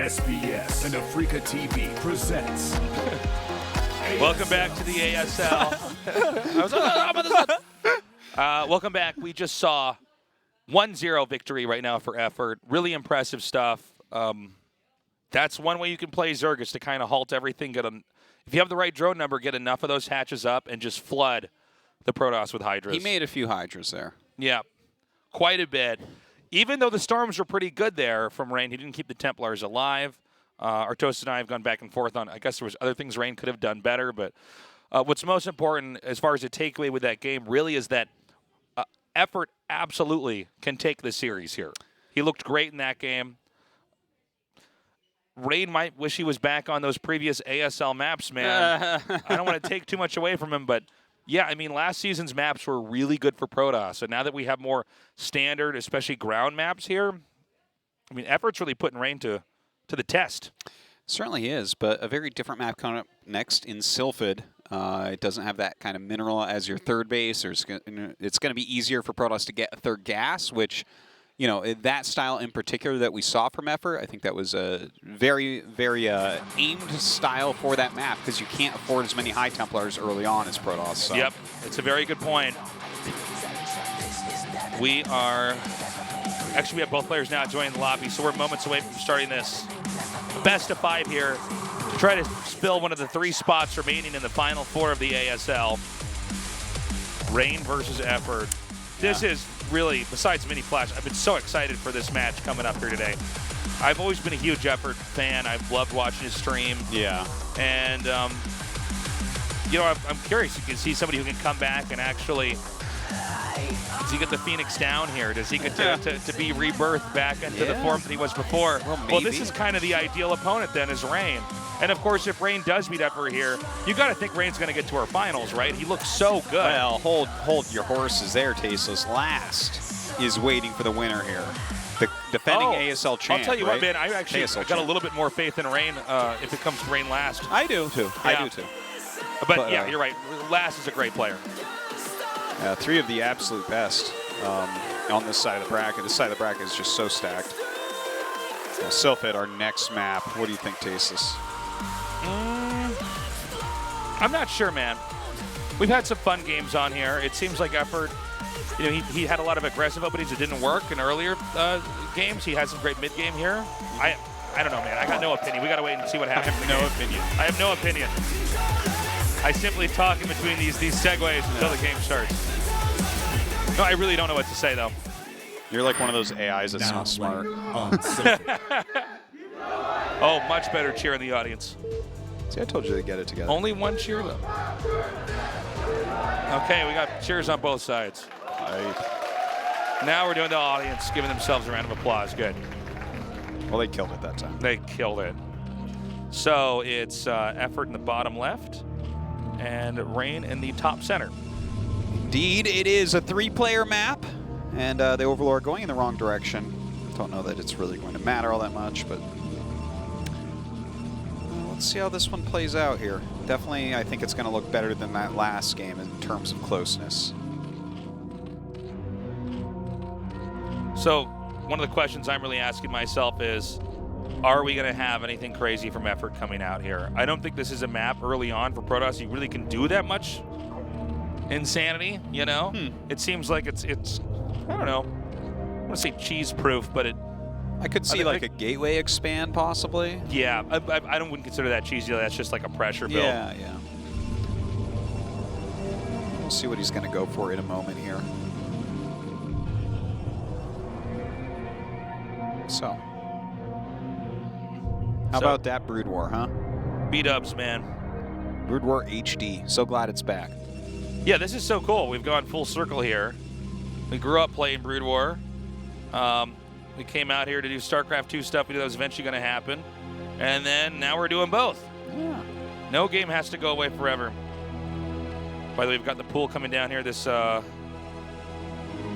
SBS and AfreecaTV presents.
Welcome back to the ASL. Welcome back. We just saw 1-0 victory right now for Effort. Really impressive stuff. That's one way you can play Zergus to kind of halt everything. If you have the right drone number, get enough of those hatches up and just flood the Protoss with Hydras.
He made a few Hydras there.
Yeah, quite a bit. Even though the storms were pretty good there from Rain, he didn't keep the Templars alive. Artosis and I have gone back and forth on, I guess there was other things Rain could have done better, but what's most important as far as a takeaway with that game really is that Effort absolutely can take the series here. He looked great in that game. Rain might wish he was back on those previous ASL maps, man. I don't want to take too much away from him, but yeah, I mean, last season's maps were really good for Protoss, and now that we have more standard, especially ground maps here, I mean, Effort's really putting Rain to the test.
Certainly is, but a very different map coming up next in Sylphid. It doesn't have that kind of mineral as your third base. It's going to be easier for Protoss to get a third gas, which, you know, that style in particular that we saw from Effort, I think that was a very, very aimed style for that map because you can't afford as many High Templars early on as Protoss. So.
Yep, it's a very good point. We have both players now joining the lobby, so we're moments away from starting this best of 5 here to try to spill one of the 3 spots remaining in the final 4 of the ASL. Rain versus Effort. This is really, besides Mini Flash, I've been so excited for this match coming up here today. I've always been a huge Effort fan. I've loved watching his stream.
Yeah.
And, you know, I'm curious. You can see somebody who can come back and actually, does he get the Phoenix down here? Does he get to be rebirthed back into the form that he was before? Well, this is kind of the ideal opponent then is Rain. And, of course, if Rain does beat Effort here, you got to think Rain's going to get to our finals, right? He looks so good.
Well, hold your horses there, Tasteless. Last is waiting for the winner here. The defending ASL champ.
I'll tell you
right?
what, man, I got a little bit more faith in Rain if it comes to Rain last.
I do, too.
Yeah.
I do, too.
But yeah, you're right. Last is a great player.
3 of the absolute best on this side of the bracket. This side of the bracket is just so stacked. Sylphid, our next map. What do you think, Tasteless?
I'm not sure, man. We've had some fun games on here. It seems like Effort, you know, he had a lot of aggressive openings that didn't work in earlier games. He had some great mid-game here. I don't know, man. I got no opinion. We got to wait and see what happens. I have no opinion. I simply talk in between these segues until the game starts. No, I really don't know what to say, though.
You're like one of those AIs that's not smart.
Oh, much better cheer in the audience.
See, I told you to get it together.
Only one cheer, though. Okay, we got cheers on both sides. Now we're doing the audience, giving themselves a round of applause. Good.
Well, they killed it that time.
They killed it. So it's Effort in the bottom left and Rain in the top center.
Indeed, it is a 3-player map, and the Overlord going in the wrong direction. Don't know that it's really going to matter all that much, but let's see how this one plays out here. Definitely, I think it's going to look better than that last game in terms of closeness.
So one of the questions I'm really asking myself is, are we going to have anything crazy from Effort coming out here? I don't think this is a map early on for Protoss you really can do that much insanity, you know? It seems like it's I don't know, I want to say cheese-proof, but
I could see like a gateway expand, possibly.
Yeah, I wouldn't consider that cheesy. That's just like a pressure build.
Yeah, yeah. We'll see what he's going to go for in a moment here. So, how about that Brood War, huh?
B-dubs, man.
Brood War HD. So glad it's back.
Yeah, this is so cool. We've gone full circle here. We grew up playing Brood War. We came out here to do StarCraft 2 stuff. We knew that was eventually going to happen. And then now we're doing both.
Yeah.
No game has to go away forever. By the way, we've got the pool coming down here. This, let's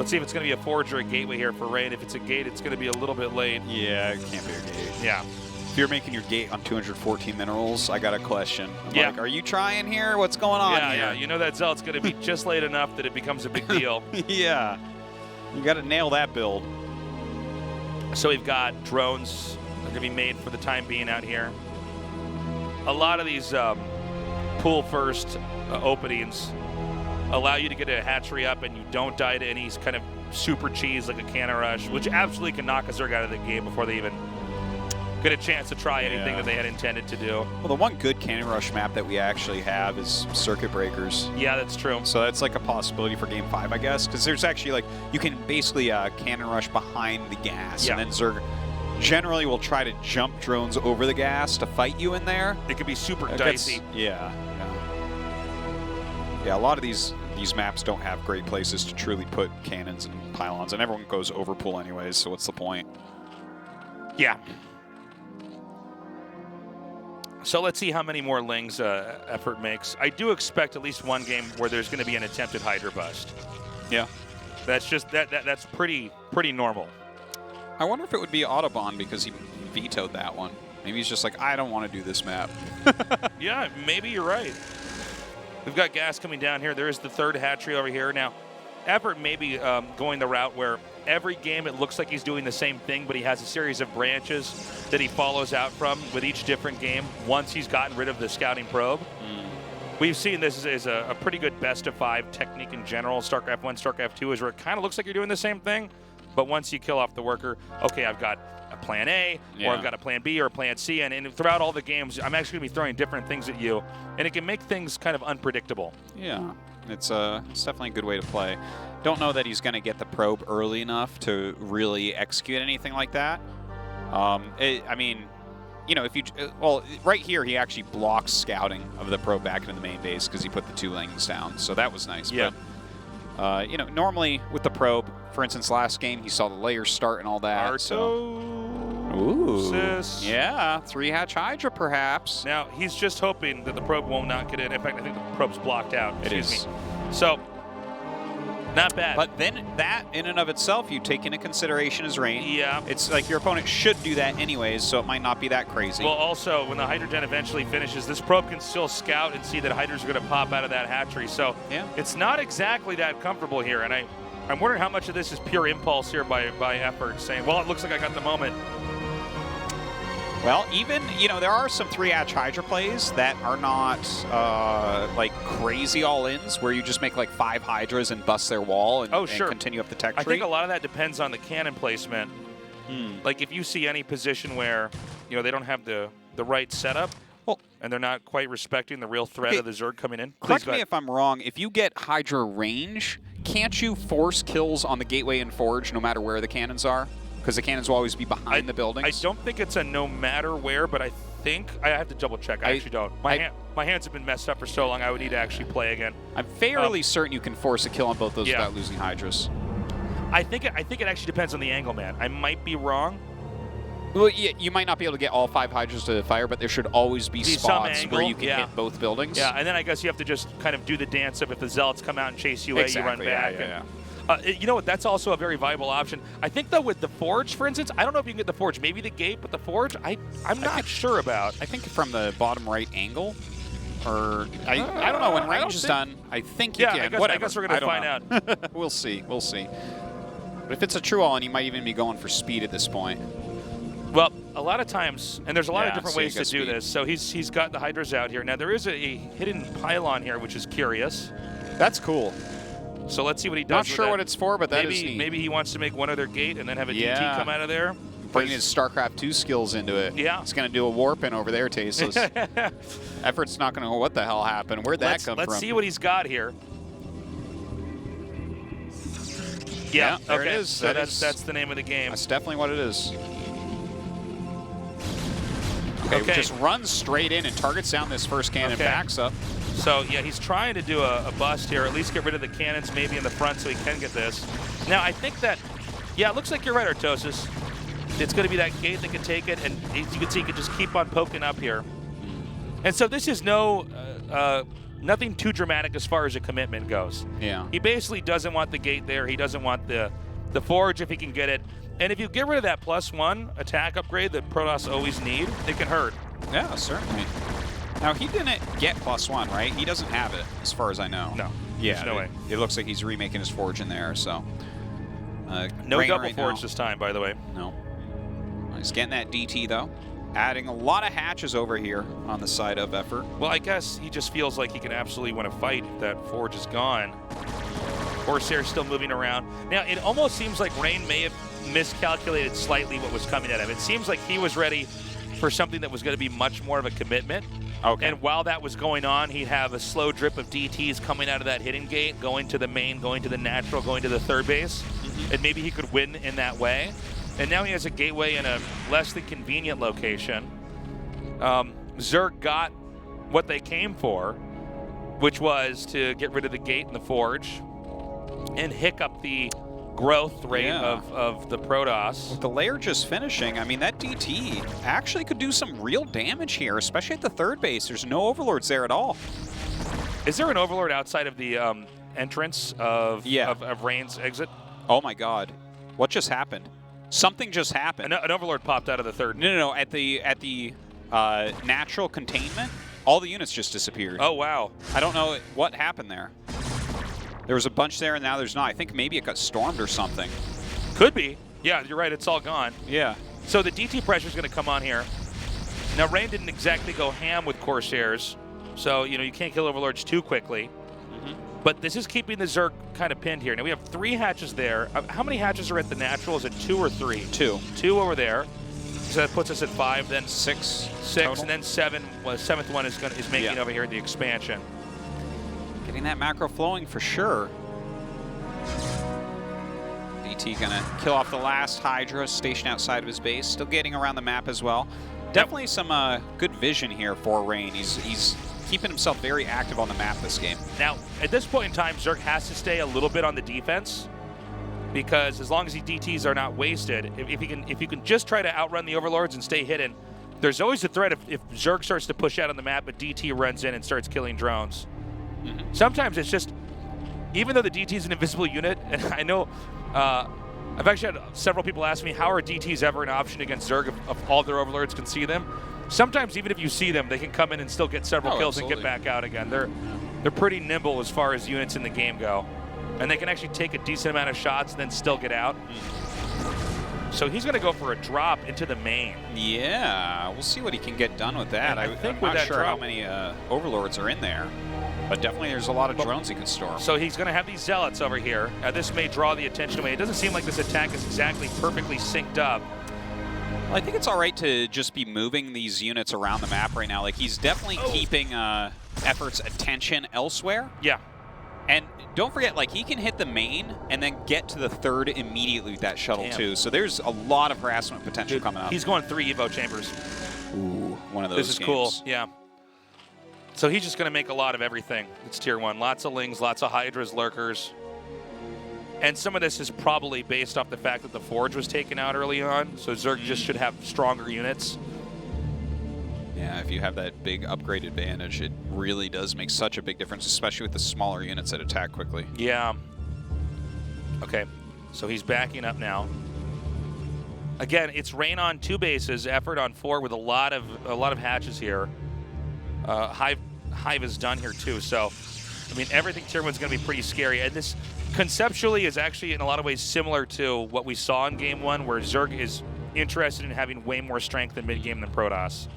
see if it's going to be a forge or a gateway here for Rain. If it's a gate, it's going to be a little bit late.
Yeah, it can't be a gate.
Yeah.
If you're making your gate on 214 minerals, I got a question.
Yeah.
Like, are you trying here? What's going on here?
Yeah, you know that Zealot's going to be just late enough that it becomes a big deal.
Yeah. You got to nail that build.
So we've got drones going to be made for the time being out here. A lot of these pool first openings allow you to get a hatchery up and you don't die to any kind of super cheese like a Cannon Rush, which absolutely can knock a Zerg out of the game before they even get a chance to try anything that they had intended to do.
Well, the one good Cannon Rush map that we actually have is Circuit Breakers.
Yeah, that's true.
So that's like a possibility for Game 5, I guess, because there's actually like, you can basically Cannon Rush behind the gas, and then Zerg generally will try to jump drones over the gas to fight you in there.
It could be super dicey.
Yeah, a lot of these maps don't have great places to truly put cannons and pylons, and everyone goes overpool anyways, so what's the point?
Yeah. So let's see how many more Lings effort makes. I do expect at least one game where there's going to be an attempted Hydra bust.
Yeah.
That's just that's pretty normal.
I wonder if it would be Audubon because he vetoed that one. Maybe he's just like, I don't want to do this map.
Yeah, maybe you're right. We've got gas coming down here. There is the third hatchery over here. Now, Effort may be going the route where every game it looks like he's doing the same thing, but he has a series of branches that he follows out from with each different game once he's gotten rid of the scouting probe. We've seen this as a pretty good best-of-5 technique in general. StarCraft 1, StarCraft 2 is where it kind of looks like you're doing the same thing, but once you kill off the worker, okay, I've got a plan A, or I've got a plan B or a plan C, and throughout all the games, I'm actually going to be throwing different things at you, and it can make things kind of unpredictable.
Yeah, it's definitely a good way to play. Don't know that he's going to get the probe early enough to really execute anything like that. I mean, you know, if you right here he actually blocks scouting of the probe back into the main base because he put the 2 Lings down, so that was nice.
Yeah.
But, you know, normally with the probe, for instance, last game he saw the layers start and all that. Ooh. Yeah, 3-hatch Hydra perhaps.
Now he's just hoping that the probe will not get in. In fact, I think the probe's blocked out. Excuse me. So. Not bad.
But then that, in and of itself, you take into consideration his range.
Yeah.
It's like your opponent should do that anyways, so it might not be that crazy.
Well, also, when the Hydrogen eventually finishes, this probe can still scout and see that Hydras are going to pop out of that hatchery. So it's not exactly that comfortable here. And I'm wondering how much of this is pure impulse here by Effort, saying, well, it looks like I got the moment.
Well, even, you know, there are some 3-hatch Hydra plays that are not like crazy all-ins where you just make like 5 Hydras and bust their wall and, and continue up the tech tree.
I think a lot of that depends on the cannon placement. Like if you see any position where, you know, they don't have the right setup, and they're not quite respecting the real threat of the Zerg coming in.
Correct me if I'm wrong. If you get Hydra range, can't you force kills on the gateway and forge no matter where the cannons are? Because the cannons will always be behind the buildings.
I don't think it's a no matter where, but I think I have to double check. I actually don't. My hands have been messed up for so long. I would need to actually play again.
I'm fairly certain you can force a kill on both those without losing Hydras.
I think it actually depends on the angle, man. I might be wrong.
Well, yeah, you might not be able to get all 5 Hydras to fire, but there should always be spots where you can hit both buildings.
Yeah, and then I guess you have to just kind of do the dance of if the Zealots come out and chase you away, you run back. You know what? That's also a very viable option. I think, though, with the Forge, for instance, I don't know if you can get the Forge. Maybe the Gate, but the Forge, I'm not sure about.
I think from the bottom right angle, or I don't know. When range is done, I think you can.
I guess we're going to find out.
We'll see. We'll see. But if it's a true all-in, you might even be going for speed at this point.
Well, a lot of times, and there's a lot of different ways to do this. So he's got the Hydras out here. Now, there is a hidden pylon here, which is curious.
That's cool.
So let's see what he does.
Not sure what it's for, but that is neat.
Maybe he wants to make one other gate and then have a DT come out of there.
Bring his StarCraft 2 skills into it.
Yeah.
He's going to do a warp in over there, Tasteless. Effort's not going to know what the hell happened. Where'd that come from?
Let's see what he's got here.
Yeah, there it is.
So that's the name of the game.
That's definitely what it is. Okay, just runs straight in and targets down this first cannon, backs up.
So, yeah, he's trying to do a bust here, at least get rid of the cannons maybe in the front so he can get this. Now, I think that, it looks like you're right, Artosis. It's going to be that gate that can take it, and as you can see, he can just keep on poking up here. And so this is nothing too dramatic as far as a commitment goes.
Yeah.
He basically doesn't want the gate there. He doesn't want the Forge if he can get it. And if you get rid of that +1 attack upgrade that Protoss always need, it can hurt.
Yeah, certainly. Now, he didn't get +1, right? He doesn't have it, as far as I know.
No.
Yeah,
no way.
It looks like he's remaking his Forge in there, so.
No double Forge this time, by the way.
No. He's getting that DT, though. Adding a lot of hatches over here on the side of Effort.
Well, I guess he just feels like he can absolutely win a fight if that Forge is gone. Corsair's still moving around. Now, it almost seems like Rain may have miscalculated slightly what was coming at him. It seems like he was ready for something that was going to be much more of a commitment.
Okay.
And while that was going on, he'd have a slow drip of DTs coming out of that hidden gate, going to the main, going to the natural, going to the third base. And maybe he could win in that way. And now he has a gateway in a less than convenient location. Zerg got what they came for, which was to get rid of the gate and the Forge and hiccup the growth rate of the Protoss.
With the layer just finishing, I mean, that DT actually could do some real damage here, especially at the third base. There's no Overlords there at all.
Is there an Overlord outside of the entrance of Rain's exit?
Oh my God. What just happened? Something just happened.
An Overlord popped out of the third.
No. At the natural containment, all the units just disappeared.
Oh, wow.
I don't know what happened there. There was a bunch there, and now there's not. I think maybe it got stormed or something.
Could be. Yeah, you're right. It's all gone.
Yeah.
So the DT pressure is going to come on here. Now, Rain didn't exactly go ham with Corsairs, so, you know, you can't kill Overlords too quickly. But this is keeping the Zerg kind of pinned here. Now, we have 3 hatches there. How many hatches are at the natural? Is it 2 or 3?
2.
2 over there. So that puts us at 5, then
6
total. And then 7. Well, the 7th one is making over here the expansion.
Getting that macro flowing for sure. DT gonna kill off the last Hydra stationed outside of his base. Still getting around the map as well. Definitely some good vision here for Rain. He's keeping himself very active on the map this game.
Now, at this point in time, Zerg has to stay a little bit on the defense, because as long as the DTs are not wasted, if you can just try to outrun the Overlords and stay hidden, there's always a threat if Zerg starts to push out on the map, but DT runs in and starts killing drones. Sometimes it's just, even though the DT is an invisible unit, and I know I've actually had several people ask me, how are DTs ever an option against Zerg if all their Overlords can see them? Sometimes even if you see them, they can come in and still get several kills and get back out again. They're pretty nimble as far as units in the game go. And they can actually take a decent amount of shots and then still get out. So he's going to go for a drop into the main.
Yeah, we'll see what he can get done with that. I'm not sure how many Overlords are in there, but definitely there's a lot of drones he can store.
So he's going to have these Zealots over here. This may draw the attention away. It doesn't seem like this attack is exactly perfectly synced up.
Well, I think it's all right to just be moving these units around the map right now. Like, he's definitely keeping Effort's attention elsewhere.
Yeah.
And don't forget, like, he can hit the main and then get to the third immediately with that shuttle, too. So there's a lot of harassment potential coming up.
He's going 3 Evo chambers.
Ooh, one of those
This is cool, yeah. So he's just going to make a lot of everything. It's tier 1. Lots of Lings, lots of Hydras, Lurkers. And some of this is probably based off the fact that the Forge was taken out early on, so Zerg just should have stronger units.
Yeah, if you have that big upgrade advantage, it really does make such a big difference, especially with the smaller units that attack quickly.
Yeah. Okay, so he's backing up now. Again, it's Rain on 2 bases, Effort on 4 with a lot of hatches here. Hive is done here too, so I mean everything tier 1 is going to be pretty scary, and this conceptually is actually in a lot of ways similar to what we saw in Game 1, where Zerg is interested in having way more strength in mid-game than Protoss.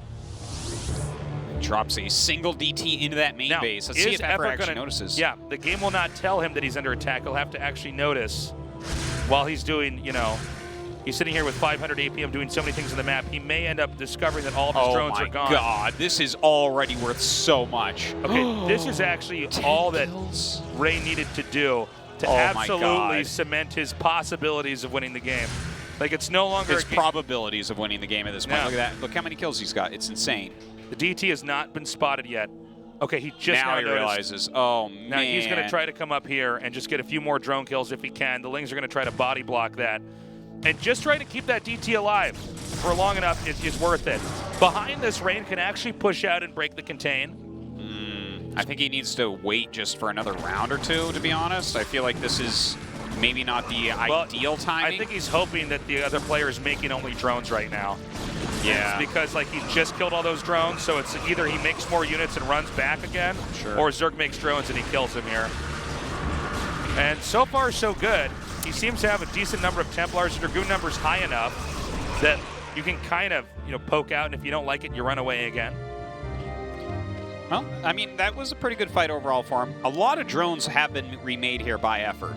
Drops a single DT into that main base. Let's see if Effort actually notices.
Yeah, the game will not tell him that he's under attack. He'll have to actually notice while he's doing, you know, he's sitting here with 500 APM doing so many things on the map. He may end up discovering that all of his drones are gone.
Oh my God, this is already worth so much.
Okay, this is actually all that Ray needed to do to absolutely cement his possibilities of winning the game. Like, it's no longer
his probabilities of winning the game at this point. Look at that. Look how many kills he's got. It's insane.
The DT has not been spotted yet. Okay, he just now
he realizes. Oh, man.
Now he's going to try to come up here and just get a few more drone kills if he can. The Lings are going to try to body block that. And just try to keep that DT alive for long enough is worth it. Behind this, Rain can actually push out and break the contain.
I think he needs to wait just for another round or 2, to be honest. I feel like this is maybe not the ideal timing.
I think he's hoping that the other player is making only drones right now.
Yeah.
It's because, like, he just killed all those drones, so it's either he makes more units and runs back again, or Zerg makes drones and he kills him here. And so far, so good. He seems to have a decent number of Templars. Dragoon number's high enough that you can kind of, you know, poke out, and if you don't like it, you run away again.
Well, I mean, that was a pretty good fight overall for him. A lot of drones have been remade here by Effort.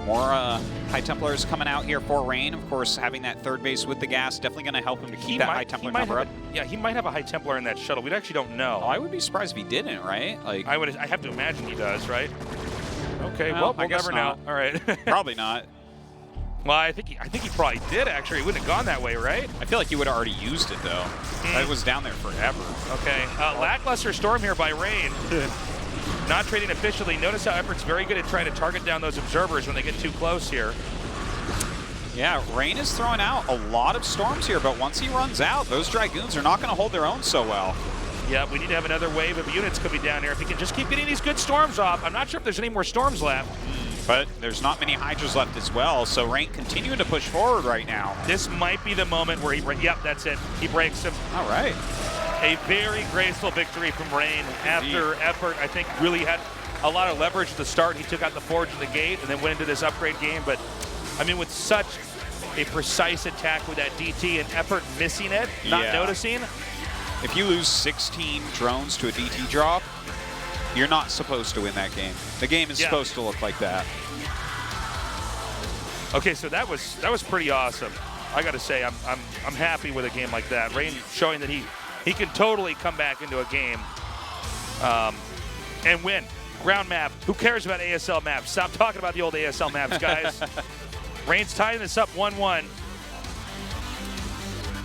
More High Templars coming out here for Rain. Of course, having that third base with the gas definitely going to help him to keep that High Templar number up.
Yeah, he might have a High Templar in that shuttle. We actually don't know.
Oh, I would be surprised if he didn't, right? Like,
I have to imagine he does, right? Okay, well, we'll never know. All right.
Probably not.
Well, I think he probably did, actually. He wouldn't have gone that way, right?
I feel like he would have already used it, though. It was down there forever.
Okay, lackluster storm here by Rain. Not trading efficiently. Notice how Effort's very good at trying to target down those observers when they get too close here.
Yeah, Rain is throwing out a lot of storms here, but once he runs out, those Dragoons are not going to hold their own so well.
Yeah, we need to have another wave of units coming down here. If he can just keep getting these good storms off. I'm not sure if there's any more storms left.
But there's not many Hydras left as well, so Rain continuing to push forward right now.
This might be the moment where yep, that's it. He breaks him.
All right.
A very graceful victory from Rain after Effort, I think, really had a lot of leverage at the start. He took out the Forge and the Gate and then went into this upgrade game. But, I mean, with such a precise attack with that DT and Effort missing it, not noticing.
If you lose 16 drones to a DT drop, you're not supposed to win that game. The game is supposed to look like that.
Okay, so that was pretty awesome. I got to say, I'm happy with a game like that. Rain showing that he can totally come back into a game and win. Ground map. Who cares about ASL maps? Stop talking about the old ASL maps, guys. Rain's tying this up 1-1.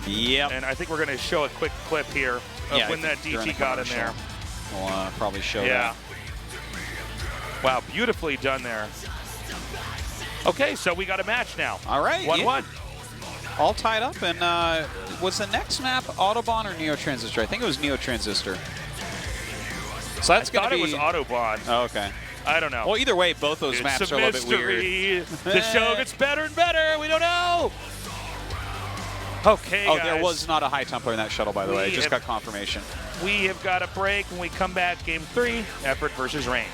Yep.
And I think we're going to show a quick clip here of when that DT got in there.
We'll probably show that.
Wow, beautifully done there. Okay, so we got a match now.
All right.
1-1.
All tied up, and was the next map Autobahn or Neo Transistor? I think it was Neo Transistor. So that's going to be...
I thought it was Autobahn.
Oh, okay.
I don't know.
Well, either way, both those maps are a little bit weird.
The show gets better and better. We don't know. Okay, guys.
There was not a High Templar in that shuttle, by the way. I just got confirmation.
We have got a break. When we come back, Game 3, Effort versus Rain.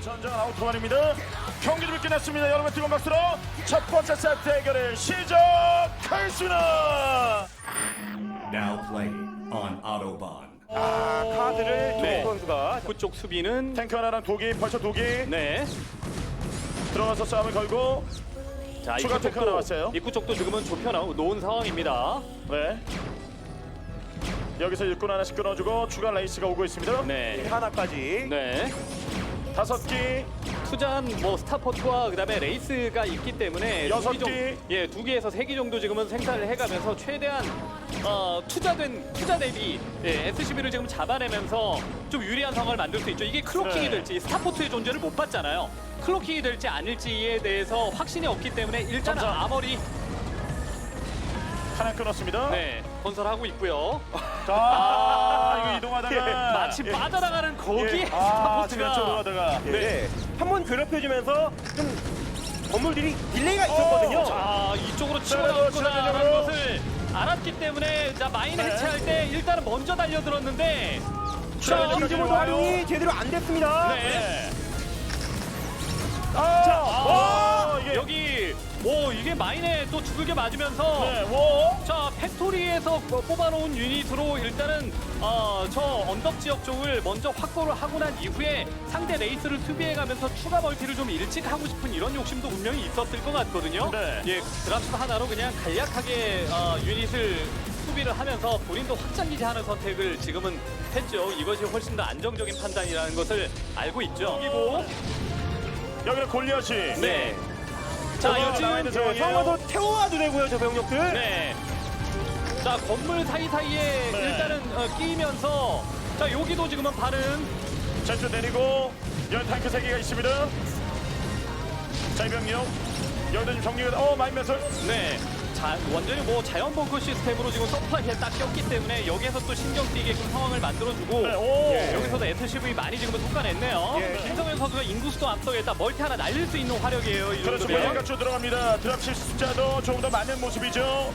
전장 아웃원입니다. 경기를 끝냈습니다. 여러분 뜨거운 박수로 첫 번째 세트 대결을 시작하겠습니다.
Now play on Autobahn.
카드를 네. 선수가
입구 쪽 수비는
탱크 하나랑 독이, 벌써 독이
네.
들어가서 싸움을 걸고
자,
추가 탱크 하나 왔어요.
입구 쪽도 지금은 좁혀 놓은 상황입니다.
네. 여기서 일꾼 하나씩 끊어주고 추가 레이스가 오고 있습니다.
네.
하나까지.
네.
5기
투자한 뭐 스타포트와 그다음에 레이스가 있기 때문에
6기
2기에서 3기 정도 지금은 생산을 해가면서 최대한 투자 대비 SCB를 지금 잡아내면서 좀 유리한 상황을 만들 수 있죠. 이게 클로킹이 될지 스타포트의 존재를 못 봤잖아요. 클로킹이 될지 아닐지에 대해서 확신이 없기 때문에 일단은 아머리
하나 끊었습니다.
네, 건설하고 있고요.
이거 이동하다가
마치 빠져나가는 거기에 스타포트가
들어가다가
한번 괴롭혀주면서 좀 건물들이 딜레이가 있었거든요.
자, 이쪽으로 치고 나올 거다라는 것을 알았기 때문에 자 마인 해체할 때 일단은 먼저 달려들었는데
자, 김지모도 활용이 제대로 안 됐습니다.
네. 여기 이게 마인에 또 두들겨 맞으면서 자 팩토리에서 뽑아놓은 유닛으로 일단은 저 언덕 지역 쪽을 먼저 확보를 하고 난 이후에 상대 레이스를 수비해가면서 추가 멀티를 좀 일찍 하고 싶은 이런 욕심도 분명히 있었을 것 같거든요.
네.
예, 드랍스 하나로 그냥 간략하게 유닛을 수비를 하면서 본인도 확장기지하는 선택을 지금은 했죠. 이것이 훨씬 더 안정적인 판단이라는 것을 알고 있죠. 그리고
여기는 골리앗이.
네. 자,
있는 상황이에요.
상황도 태워와도 되고요, 저 병력들.
네. 자, 건물 사이사이에 일단은 끼면서 자, 여기도 지금은 발은
전투 내리고 열 탱크 3개가 있습니다. 자, 이병력 여기도 지금 정리가 마인맷을.
네. 자, 완전히 뭐 자연 벙커 시스템으로 지금 서플라이에 딱 꼈기 때문에 여기에서 또 신경 쓰이게끔 상황을 만들어주고 여기서도 SCV 많이 지금은 쏟아냈네요. 김성현 선수가 인구수도 앞서겠다. 멀티 하나 날릴 수 있는 화력이에요. 이
그렇죠.
정도면.
멀티가 쭉 들어갑니다. 드랍십 숫자도 조금 더 많은 모습이죠.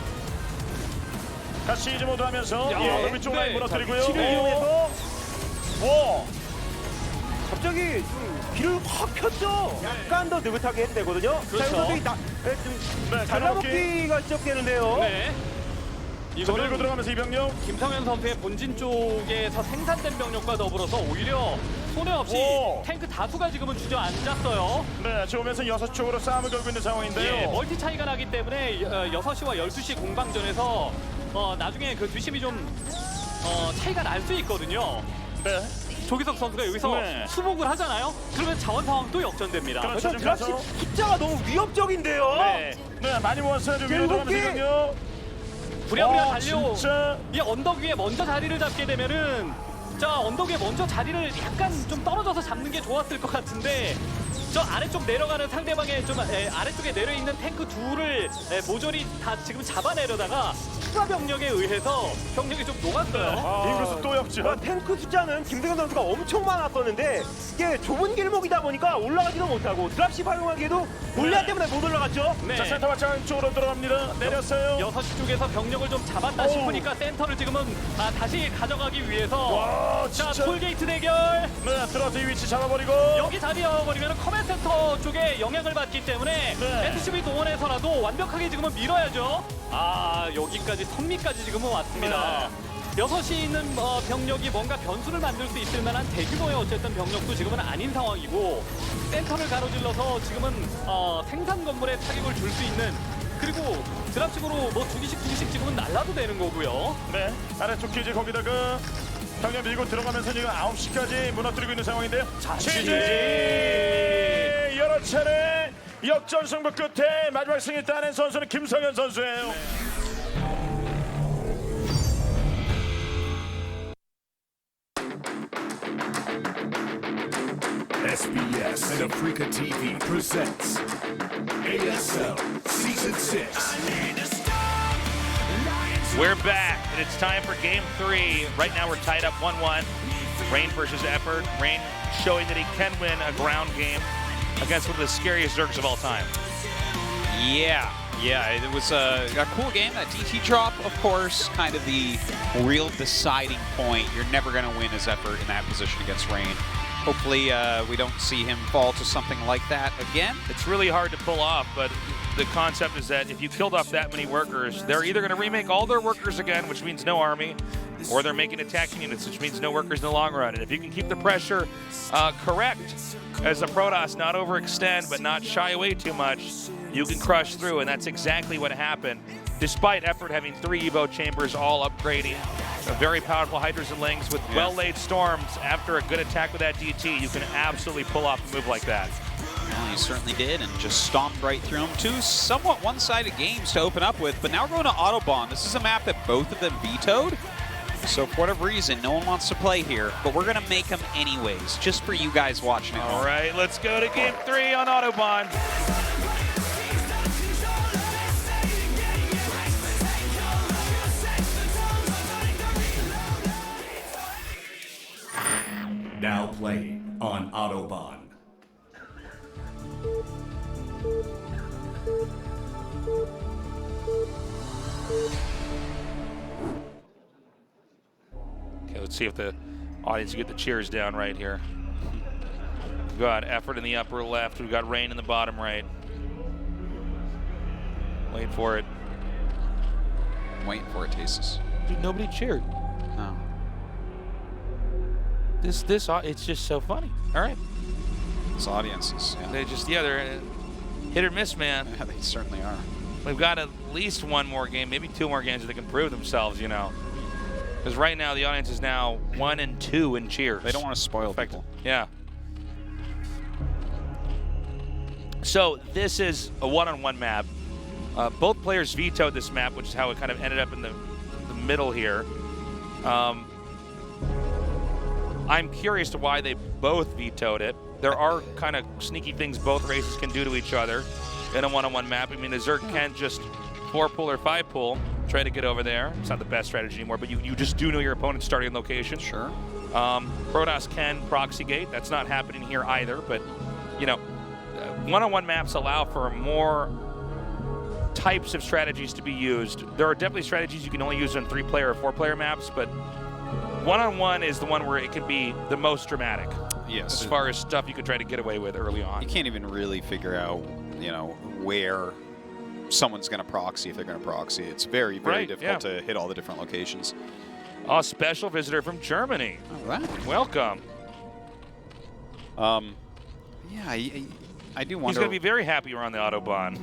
다시 시즈 모드 하면서 위쪽 라인 무너뜨리고요.
위치를 이용해서 갑자기 좀 길을 확 폈죠. 약간 더 느긋하게 해도 되거든요.
그렇죠.
잘라먹기가 시작되는데요.
네.
이거 밀고 들어가면서 이병력.
김성현 선수의 본진 쪽에서 생산된 병력과 더불어서 오히려 손해 없이 탱크 다수가 지금은 주저앉았어요.
네, 좋으면서 6쪽으로 싸움을 걸고 있는 상황인데요.
예, 멀티 차이가 나기 때문에 6시와 12시 공방전에서 나중에 그 뒷심이 좀 차이가 날 수 있거든요.
네.
조기석 선수가 여기서 수복을 하잖아요. 그러면 자원 상황 또 역전됩니다.
그렇죠.
드랍십 숫자가 너무 위협적인데요.
네, 많이 모았어요. 좀 위로 들어가면서 이병력.
부랴부랴 달려
진짜.
이 언덕 위에 먼저 자리를 잡게 되면은 자, 언덕 위에 먼저 자리를 약간 좀 떨어져서 잡는 게 좋았을 것 같은데 저 아래쪽 내려가는 상대방의 좀 아래쪽에 내려있는 탱크 둘을 모조리 다 지금 잡아내려다가 추가 병력에 의해서 병력이 좀 녹았어요.
인구수 또 역전.
탱크 숫자는 김승현 선수가 엄청 많았었는데 이게 좁은 길목이다 보니까 올라가지도 못하고 드랍십 활용하기에도 골리앗 때문에 못 올라갔죠.
네.
자, 센터 맞짱 쪽으로 들어갑니다. 내렸어요.
6시 쪽에서 병력을 좀 잡았다 싶으니까 센터를 지금은 다시 가져가기 위해서 자, 톨게이트 대결.
네, 들어서 이 위치 잡아버리고
여기 자리여버리면 커맨 센터 쪽에 영향을 받기 때문에 SCV 동원해서라도 완벽하게 지금은 밀어야죠. 여기까지 선미까지 지금은 왔습니다. 6시에 있는 병력이 뭔가 변수를 만들 수 있을 만한 대규모의 어쨌든 병력도 지금은 아닌 상황이고 센터를 가로질러서 지금은 생산 건물에 타격을 줄 수 있는 그리고 드랍식으로 뭐 두 개씩 지금은 날라도 되는 거고요.
네, 아래쪽 기지 거기다가 병력 밀고 들어가면서 지금 9시까지 무너뜨리고 있는 상황인데요. 시즈 여러 차례 역전 승부 끝에 마지막 승리 따낸 선수는 김성현 선수예요.
SBS and AfreecaTV presents ASL Season 6.
We're back, and it's time for Game 3. Right now we're tied up 1-1. Rain versus Effort. Rain showing that he can win a ground game against one of the scariest Zergs of all time.
Yeah, it was a cool game. That DT drop, of course, kind of the real deciding point. You're never going to win as Effort in that position against Rain. Hopefully we don't see him fall to something like that again.
It's really hard to pull off, but the concept is that if you killed off that many workers, they're either going to remake all their workers again, which means no army, or they're making attacking units, which means no workers in the long run. And if you can keep the pressure correct as a Protoss, not overextend, but not shy away too much, you can crush through, and that's exactly what happened. Despite Effort having 3 Evo chambers all upgrading, very powerful Hydras and Lings with well-laid storms, after a good attack with that DT, you can absolutely pull off a move like that.
Well, he certainly did, and just stomped right through them. 2 somewhat one-sided games to open up with, but now we're going to Autobahn. This is a map that both of them vetoed, so for whatever reason, no one wants to play here, but we're going to make them anyways, just for you guys watching it.
All right, let's go to Game 3 on Autobahn.
Now playing on Autobahn.
Okay, let's see if the audience can get the cheers down right here. We've got Effort in the upper left. We've got Rain in the bottom right. Wait for it.
I'm waiting for it, Tasis.
Dude, nobody cheered.
No.
It's just so funny. All right.
These audiences,
They're hit or miss, man.
Yeah, they certainly are.
We've got at least one more game, maybe 2 more games that they can prove themselves, you know. Because right now the audience is now 1 and 2 in cheers.
They don't want to spoil people.
Yeah. So this is a one-on-one map. Both players vetoed this map, which is how it kind of ended up in the middle here. I'm curious to why they both vetoed it. There are kind of sneaky things both races can do to each other in a one-on-one map. I mean, the Zerg can just 4-pull or 5-pull, try to get over there. It's not the best strategy anymore, but you just do know your opponent's starting location.
Sure.
Protoss can proxy gate. That's not happening here either, but, you know, one-on-one maps allow for more types of strategies to be used. There are definitely strategies you can only use on 3-player or 4-player maps, but one-on-one is the one where it can be the most dramatic.
Yes.
As far as stuff you can try to get away with early on.
You can't even really figure out, you know, where someone's going to proxy if they're going to proxy. It's very, very difficult to hit all the different locations.
A special visitor from Germany.
All right.
Welcome.
Yeah, I do wonder.
He's going to be very happy we're on the Autobahn.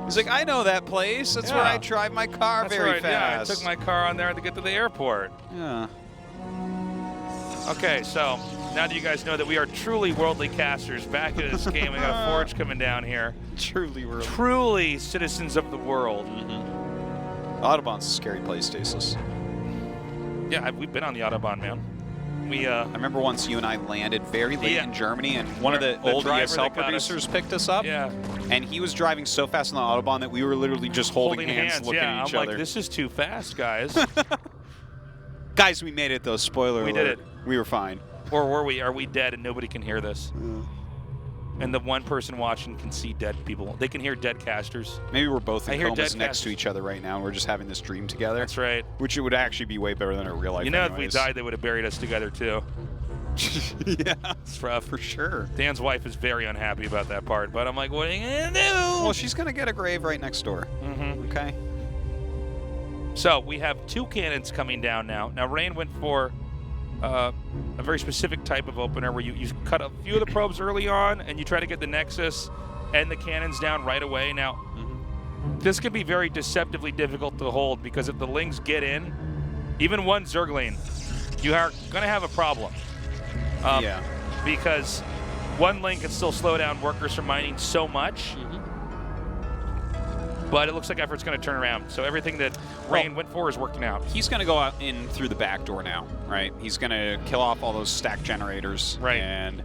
He's like, I know that place. That's where I drive my car very fast.
Yeah, I took my car on there to get to the airport.
Yeah.
Okay, so now that you guys know that we are truly worldly casters, back into this game, we got a Forge coming down here.
Truly worldly.
Truly citizens of the world.
Autobahn's a scary place, Stasis.
Yeah, we've been on the Autobahn, man.
I remember once you and I landed very late in Germany, and one of the old ESL producers picked us up.
Yeah.
And he was driving so fast on the Autobahn that we were literally just holding hands looking at each
I'm
other.
Like, this is too fast, guys.
Guys, we made it, though. Spoiler alert.
We did it.
We were fine.
Or were we? Are we dead and nobody can hear this? And the one person watching can see dead people. They can hear dead casters.
Maybe we're both in comas next to each other right now, and we're just having this dream together.
That's right.
Which it would actually be way better than our real life.
You know, if we died, they would have buried us together, too.
Yeah.
It's rough.
For sure.
Dan's wife is very unhappy about that part, but I'm like, what are you going to do?
Well, she's going to get a grave right next door. Okay.
So we have 2 cannons coming down now. Now, Rain went for a very specific type of opener where you cut a few of the probes early on and you try to get the Nexus and the cannons down right away. Now, this can be very deceptively difficult to hold because if the Lings get in, even one Zergling, you are going to have a problem. Because one Ling can still slow down workers from mining so much. But it looks like Effort's going to turn around. So everything that Rain went for is working out.
He's going to go out in through the back door now, right? He's going to kill off all those stack generators.
Right.
And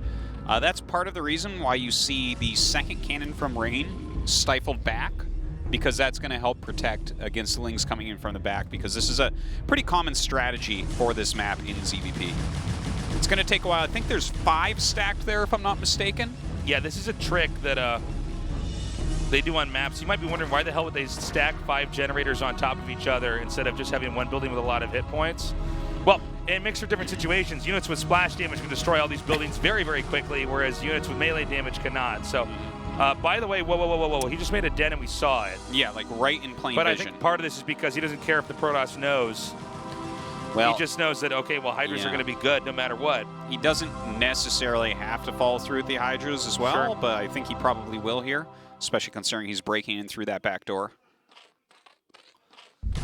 that's part of the reason why you see the second cannon from Rain stifled back, because that's going to help protect against the Lings coming in from the back, because this is a pretty common strategy for this map in ZVP. It's going to take a while. I think there's 5 stacked there, if I'm not mistaken.
Yeah, this is a trick that they do on maps. You might be wondering why the hell would they stack 5 generators on top of each other instead of just having one building with a lot of hit points? Well, in mixed or different situations, units with splash damage can destroy all these buildings very, very quickly, whereas units with melee damage cannot. So, by the way, whoa, he just made a dent and we saw it.
Yeah, like right in plain
vision.
But
I think part of this is because he doesn't care if the Protoss knows. Well, he just knows that, okay, well, Hydras are going to be good no matter what.
He doesn't necessarily have to follow through with the Hydras as well, but I think he probably will here, especially considering he's breaking in through that back door.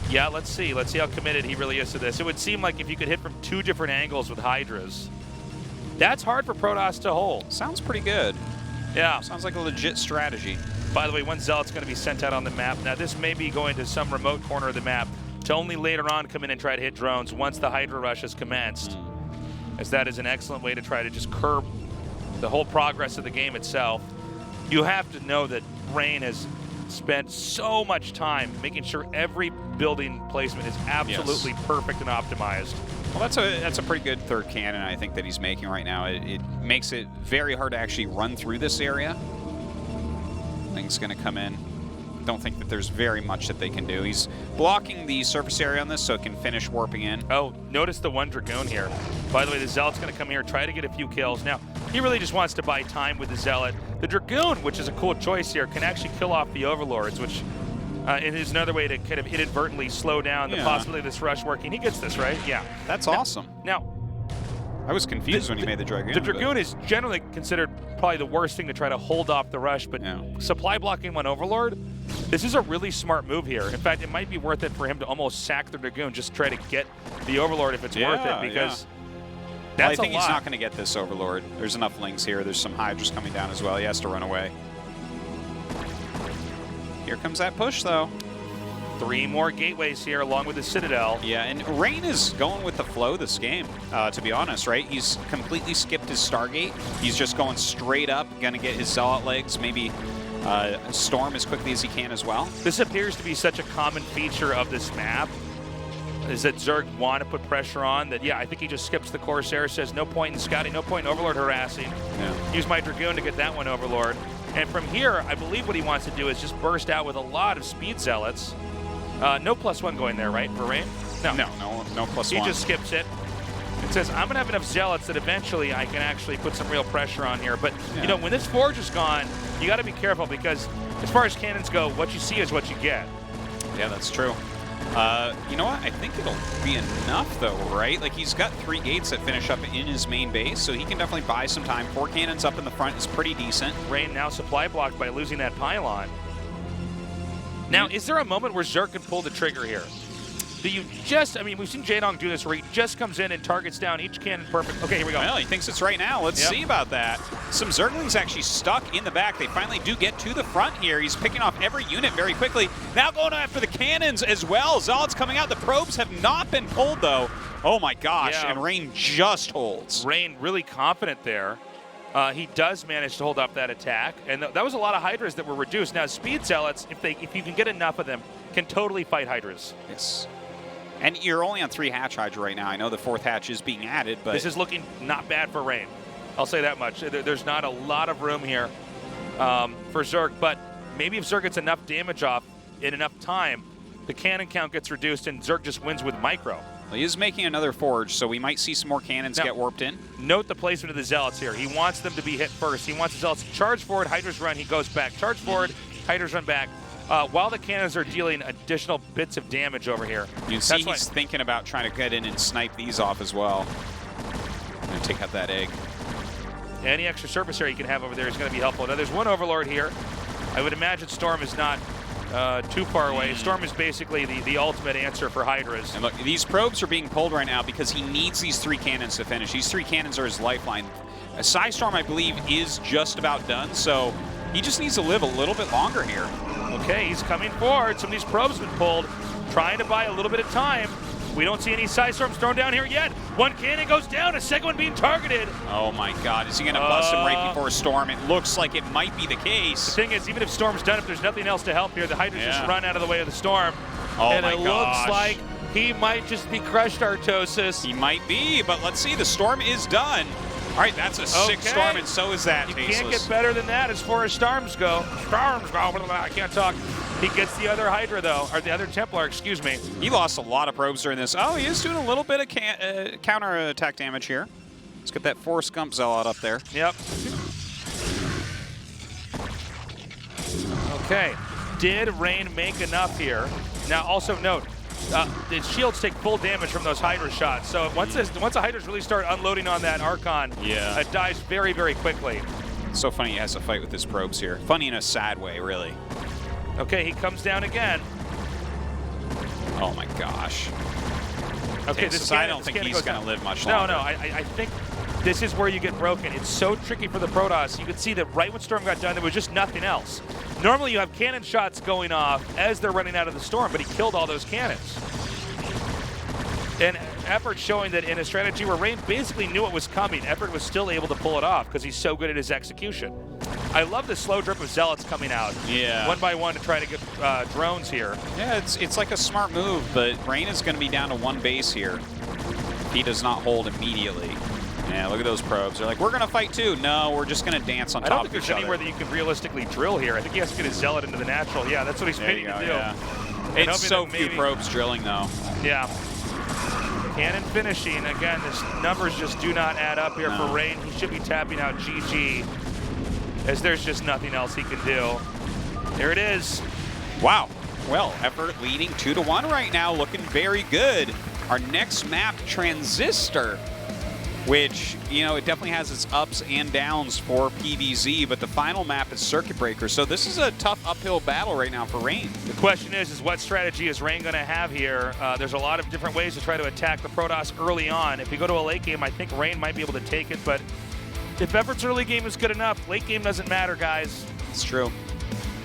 Yeah, let's see. Let's see how committed he really is to this. It would seem like if you could hit from 2 different angles with Hydras, that's hard for Protoss to hold.
Sounds pretty good.
Yeah.
Sounds like a legit strategy.
By the way, one Zealot's going to be sent out on the map. Now, this may be going to some remote corner of the map to only later on come in and try to hit drones once the Hydra rush has commenced, as that is an excellent way to try to just curb the whole progress of the game itself. You have to know that Rain has spent so much time making sure every building placement is absolutely perfect and optimized.
Well, that's a pretty good third cannon, I think, that he's making right now. It makes it very hard to actually run through this area. Thing's going to come in. Don't think that there's very much that they can do. He's blocking the surface area on this so it can finish warping in.
Oh, notice the one Dragoon here. By the way, the Zealot's going to come here, try to get a few kills. Now, he really just wants to buy time with the Zealot. The Dragoon, which is a cool choice here, can actually kill off the Overlords, which is another way to kind of inadvertently slow down the possibility of this rush working. He gets this, right? Yeah.
That's awesome.
Now,
I was confused when he made the Dragoon.
The Dragoon is generally considered probably the worst thing to try to hold off the rush, but supply blocking one Overlord, this is a really smart move here. In fact, it might be worth it for him to almost sack the Dragoon, just try to get the Overlord if it's worth it, because that's
I think
a lot.
he's not going to get this Overlord. There's enough Lings here. There's some Hydras coming down as well. He has to run away. Here comes that push, though.
3 more gateways here along with the Citadel.
Yeah, and Rain is going with the flow this game, to be honest, right? He's completely skipped his Stargate. He's just going straight up, going to get his Zealot legs, maybe Storm as quickly as he can as well.
This appears to be such a common feature of this map, is that Zerg want to put pressure on that. I think he just skips the Corsair, says no point in scouting, no point in Overlord harassing. Use my Dragoon to get that one Overlord. And from here, I believe what he wants to do is just burst out with a lot of Speed Zealots. No +1 going there, right, for Rain? No +1. He just skips it. It says, I'm going to have enough Zealots that eventually I can actually put some real pressure on here. But, you know, when this Forge is gone, you got to be careful, because as far as cannons go, what you see is what you get.
Yeah, that's true. You know what? I think it'll be enough, though, right? Like, he's got 3 gates that finish up in his main base, so he can definitely buy some time. 4 cannons up in the front is pretty decent.
Rain now supply blocked by losing that pylon. Now, is there a moment where Zerg can pull the trigger here? Do you just, I mean, we've seen Jaedong do this where he just comes in and targets down each cannon perfect. Okay, here we go.
Well, he thinks it's right now. Let's see about that. Some Zerglings actually stuck in the back. They finally do get to the front here. He's picking off every unit very quickly. Now going after the cannons as well. Zealot's coming out. The probes have not been pulled, though. Oh, my gosh. And Rain just holds.
Rain really confident there. He does manage to hold up that attack, and that was a lot of Hydras that were reduced. Now, Speed Zealots, if you can get enough of them, can totally fight Hydras.
Yes. And you're only on 3 hatch Hydra right now. I know the 4th hatch is being added, but
this is looking not bad for Rain. I'll say that much. There's not a lot of room here for Zerg, but maybe if Zerg gets enough damage off in enough time, the cannon count gets reduced and Zerg just wins with micro.
Well, he is making another Forge, so we might see some more cannons get warped in.
Note the placement of the Zealots here. He wants them to be hit first. He wants the Zealots to charge forward, Hydras run, he goes back. Charge forward, Hydras run back. While the cannons are dealing additional bits of damage over here.
You can see he's thinking about trying to get in and snipe these off as well. And take out that egg.
Any extra surface area you can have over there is going to be helpful. Now, there's one Overlord here. I would imagine Storm is not too far away. Storm is basically the ultimate answer for Hydras.
And look, these probes are being pulled right now because he needs these 3 cannons to finish. These 3 cannons are his lifeline. Psystorm, I believe, is just about done, so he just needs to live a little bit longer here.
Okay, he's coming forward. Some of these probes have been pulled, trying to buy a little bit of time. We don't see any Psystorms thrown down here yet. One cannon goes down, a second one being targeted.
Oh my God, is he gonna bust him right before Storm? It looks like it might be the case.
The thing is, even if Storm's done, if there's nothing else to help here, the Hydras just run out of the way of the Storm.
And
it looks like he might just be crushed, Artosis.
He might be, but let's see, the Storm is done. All right, that's a 6 Storm, and so is that.
You can't get better than that as far as Storms go. I can't talk. He gets the other Hydra, though, or the other Templar, excuse me.
He lost a lot of probes during this. Oh, he is doing a little bit of counter-attack damage here. Let's get that 4 Scump Zealot up there.
Yep. Okay. Did Rain make enough here? Now, also note, the shields take full damage from those Hydra shots. So once the Hydras really start unloading on that Archon, it dies very, very quickly.
It's so funny he has to fight with his probes here. Funny in a sad way, really.
Okay, he comes down again.
Oh my gosh.
Okay,
I don't think he's going to live much longer.
No, I think this is where you get broken. It's so tricky for the Protoss. You can see that right when Storm got done, there was just nothing else. Normally you have cannon shots going off as they're running out of the Storm, but he killed all those cannons. And Effort showing that in a strategy where Rain basically knew it was coming, Effort was still able to pull it off because he's so good at his execution. I love the slow drip of Zealots coming out.
Yeah.
One by one to try to get drones here.
Yeah, it's like a smart move, but Rain is going to be down to 1 base here. He does not hold immediately. Yeah, look at those probes. They're like, we're going to fight too. No, we're just going to dance on top of each other.
I don't think there's anywhere that you can realistically drill here. I think he has to get his Zealot into the natural. Yeah, that's what he's waiting to do.
Yeah. It's so few probes drilling, though.
Yeah. Cannon finishing. Again, this numbers just do not add up here for Rain. He should be tapping out GG, as there's just nothing else he can do. There it is.
Wow. Well, Effort leading 2-1 right now, looking very good. Our next map, Transistor. which, you know, it definitely has its ups and downs for PVZ, but the final map is Circuit Breaker, so this is a tough uphill battle right now for Rain.
The question is what strategy is Rain going to have here? There's a lot of different ways to try to attack the Protoss early on. If we go to a late game, I think Rain might be able to take it, but if Effort's early game is good enough, late game doesn't matter, guys.
It's true.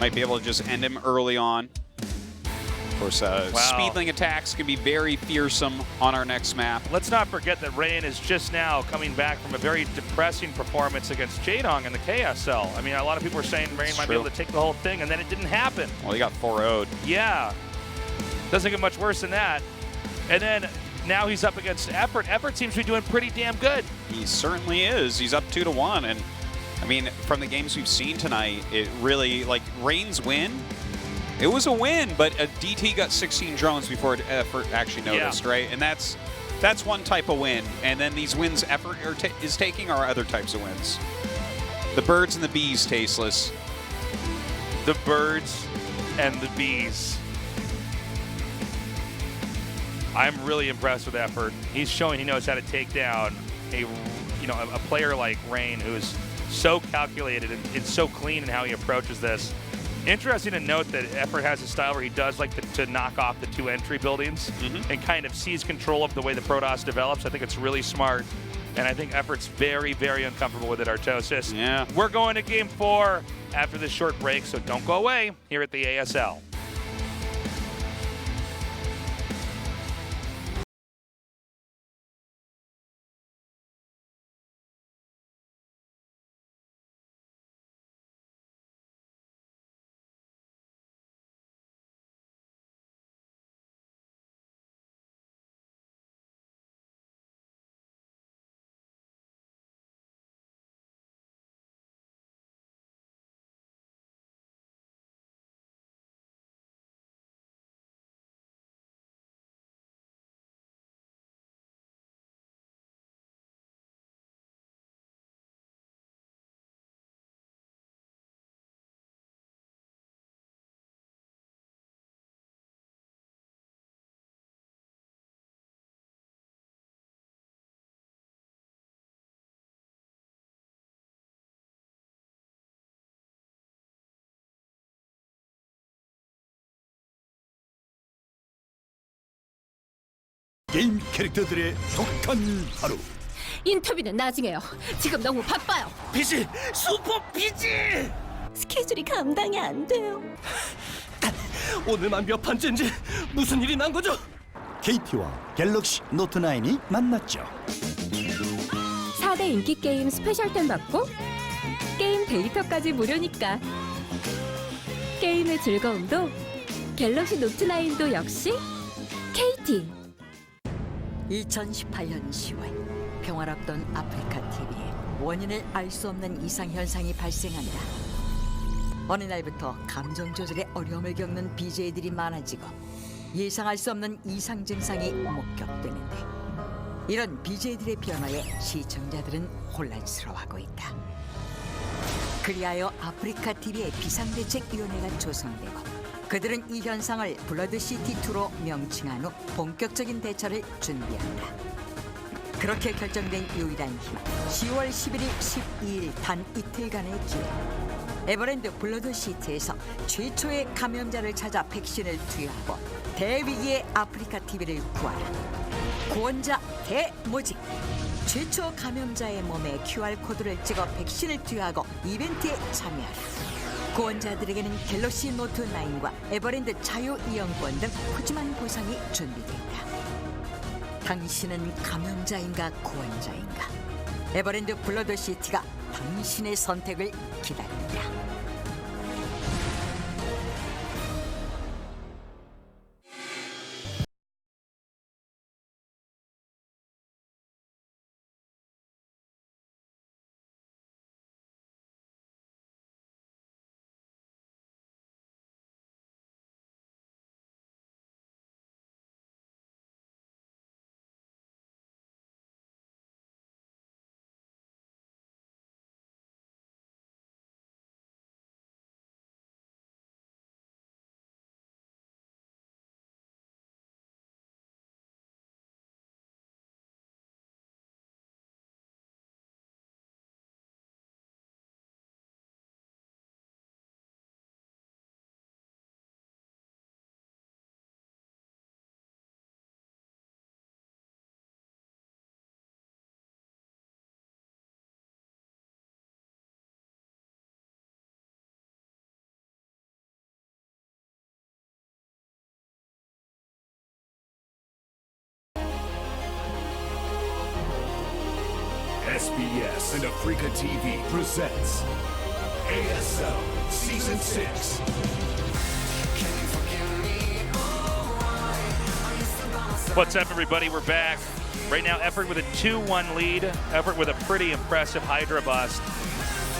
Might be able to just end him early on. Of course, Speedling attacks can be very fearsome on our next map.
Let's not forget that Rain is just now coming back from a very depressing performance against Jaedong in the KSL. I mean, a lot of people are saying Rain might be able to take the whole thing, and then it didn't happen.
Well, he got 4-0'd.
Yeah. Doesn't get much worse than that. And then now he's up against Effort. Effort seems to be doing pretty damn good.
He certainly is. He's up 2-1, and I mean, from the games we've seen tonight, it really, like, Rain's win, it was a win, but a DT got 16 drones before Effort actually noticed, right? And that's one type of win. And then these wins Effort is taking are other types of wins. The birds and the bees, tasteless.
The birds and the bees. I'm really impressed with Effort. He's showing he knows how to take down a player like Rain, who is so calculated and so clean in how he approaches this. Interesting to note that Effort has a style where he does like to knock off the 2 entry buildings and kind of seize control of the way the Protoss develops. I think it's really smart, and I think Effort's very, very uncomfortable with it, Artosis.
Yeah.
We're going to Game 4 after this short break, so don't go away here at the ASL.
게임 캐릭터들의 독한 하루.
인터뷰는 나중에요. 지금 너무 바빠요.
비지! 슈퍼 비지!
스케줄이 감당이 안 돼요.
오늘만 몇 판째인지 무슨 일이 난 거죠? KT와 갤럭시 노트 9이 만났죠.
4대 인기 게임 스페셜템 받고 게임 데이터까지 무료니까. 게임의 즐거움도 갤럭시 노트 9도 역시 KT.
2018년 10월 평화롭던 아프리카 TV에 원인을 알 수 없는 이상 현상이 발생한다. 어느 날부터 감정 조절에 어려움을 겪는 BJ들이 많아지고 예상할 수 없는 이상 증상이 목격되는데, 이런 BJ들의 변화에 시청자들은 혼란스러워하고 있다. 그리하여 아프리카 TV의 비상대책위원회가 조성되고 그들은 이 현상을 블러드시티2로 명칭한 후 본격적인 대처를 준비한다. 그렇게 결정된 유일한 힘, 10월 11일, 12일 단 이틀간의 기회. 에버랜드 블러드시티에서 최초의 감염자를 찾아 백신을 투여하고 대위기의 아프리카 TV를 구하라. 구원자 대모집. 최초 감염자의 몸에 QR코드를 찍어 백신을 투여하고 이벤트에 참여하라. 구원자들에게는 갤럭시 노트 9과 에버랜드 자유 이용권 등 푸짐한 보상이 준비된다. 당신은 감염자인가 구원자인가? 에버랜드 블러드시티가 당신의 선택을 기다린다.
SBS and AfreecaTV presents ASL Season 6.
What's up, everybody? We're back. Right now, Effort with a 2-1 lead. Effort with a pretty impressive Hydra bust.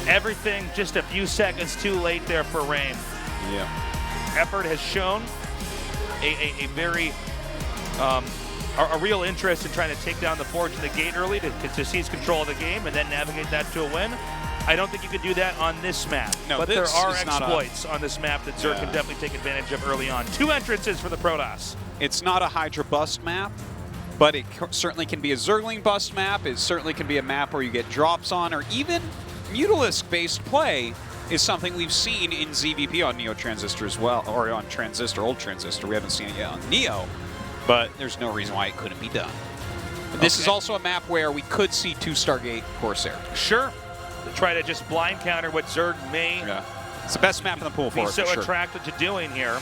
Everything just a few seconds too late there for Rain.
Yeah.
Effort has shown a very a real interest in trying to take down the Forge in the gate early to seize control of the game and then navigate that to a win. I don't think you could do that on this map. No, but there are exploits on this map that Zerg can definitely take advantage of early on. 2 entrances for the Protoss.
It's not a Hydra bust map, but it certainly can be a Zergling bust map. It certainly can be a map where you get drops on, or even Mutalisk-based play is something we've seen in ZVP on Neo Transistor as well, or on Transistor, old Transistor. We haven't seen it yet on Neo, but there's no reason why it couldn't be done. This is also a map where we could see 2 Stargate Corsair.
Sure. To try to just blind counter what Zerg may
it's the best map in the pool for
be
it,
so
for sure.
attracted to doing here.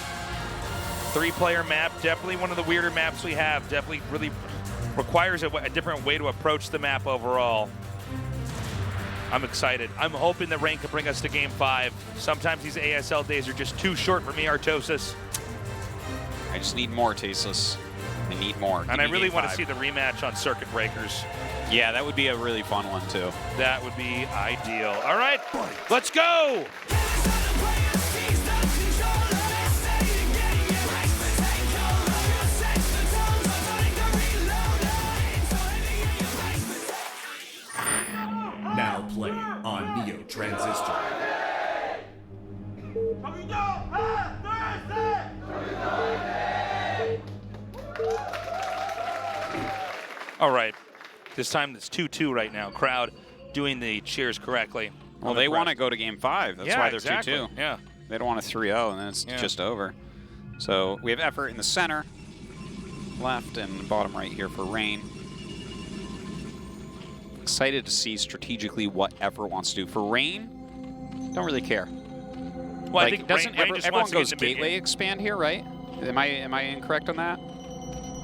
3-player map, definitely one of the weirder maps we have. Definitely really requires a different way to approach the map overall. I'm excited. I'm hoping that Rain can bring us to Game 5. Sometimes these ASL days are just too short for me, Artosis.
I just need more, Tasteless. I need more.
And I really want to see the rematch on Circuit Breakers.
Yeah, that would be a really fun one, too.
That would be ideal. All right, let's go!
Now playing on Neo Transistor.
All right. This time it's 2-2 right now. Crowd doing the cheers correctly.
Well, they want to go to Game 5. That's why they're 2-2.
Yeah.
They don't want a 3-0, and then it's just over. So we have Effort in the center, left, and bottom right here for Rain. Excited to see strategically what Effort wants to do. For Rain, don't really care.
Well,
like,
I think
doesn't
Rain just
everyone
wants
goes
to get
gateway expand here, right? Am I incorrect on that?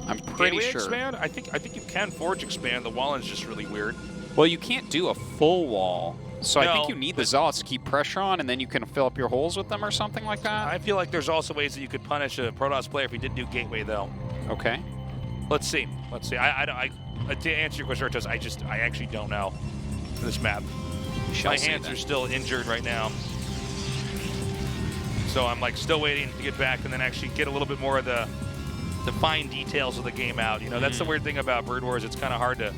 I'm pretty
gateway
sure.
Expand? I think you can Forge expand. The wall is just really weird.
Well, you can't do a full wall. So I think you need the Zealots to keep pressure on, and then you can fill up your holes with them or something like that.
I feel like there's also ways that you could punish a Protoss player if he did do gateway, though.
Okay.
Let's see. Let's see. To answer your question, Artos, I actually don't know for this map. My hands are still injured right now. So I'm like still waiting to get back and then actually get a little bit more of the fine details of the game out. You know, that's the weird thing about Brood Wars. It's kind of hard to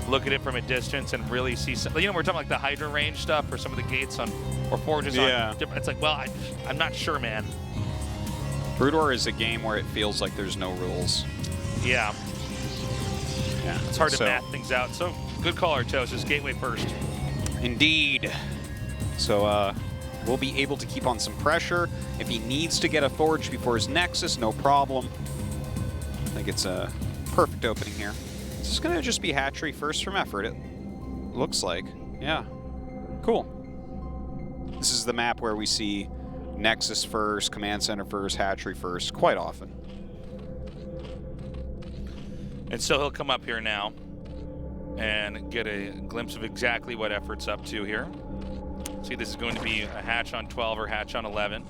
look at it from a distance and really see some, you know, we're talking like the Hydra range stuff or some of the gates on, or Forges on. It's like, well, I'm not sure, man.
Brood War is a game where it feels like there's no rules.
Yeah. Yeah. It's hard to math things out. So good call, Artosis. Gateway first.
Indeed. So we'll be able to keep on some pressure. If he needs to get a Forge before his Nexus, no problem. I think it's a perfect opening here. This is going to just be hatchery first from Effort, it looks like. Yeah. Cool. This is the map where we see Nexus first, Command Center first, hatchery first, quite often.
And so he'll come up here now and get a glimpse of exactly what Effort's up to here. See, this is going to be a hatch on 12 or hatch on 11.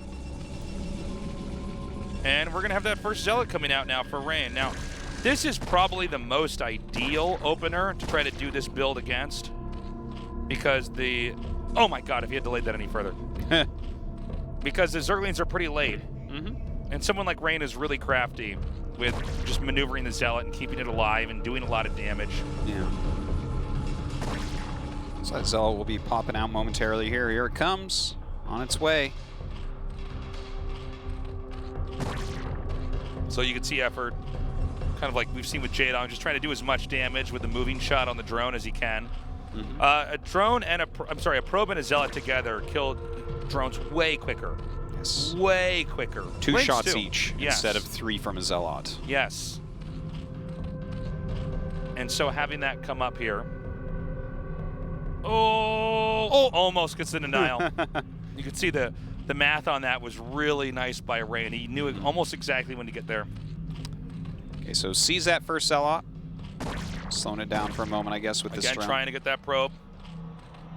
And we're going to have that first Zealot coming out now for Rain. Now, this is probably the most ideal opener to try to do this build against. Because the... Oh my god, if he had delayed that any further. Because the Zerglings are pretty late. And someone like Rain is really crafty with just maneuvering the Zealot and keeping it alive and doing a lot of damage.
Yeah. So that Zealot will be popping out momentarily here. Here it comes, on its way.
So you can see Effort, kind of like we've seen with Jadong, just trying to do as much damage with the moving shot on the drone as he can. A drone and a probe and a Zealot together killed drones way quicker.
Yes.
Way quicker.
2
Rings
shots
too.
each instead of 3 from a Zealot.
Yes. And so having that come up here. Oh, almost gets the denial. You can see the math on that was really nice by Rain. He knew almost exactly when to get there.
Okay, so sees that first Zealot. Slowing it down for a moment, I guess, with this drone.
Again, trying to get that probe.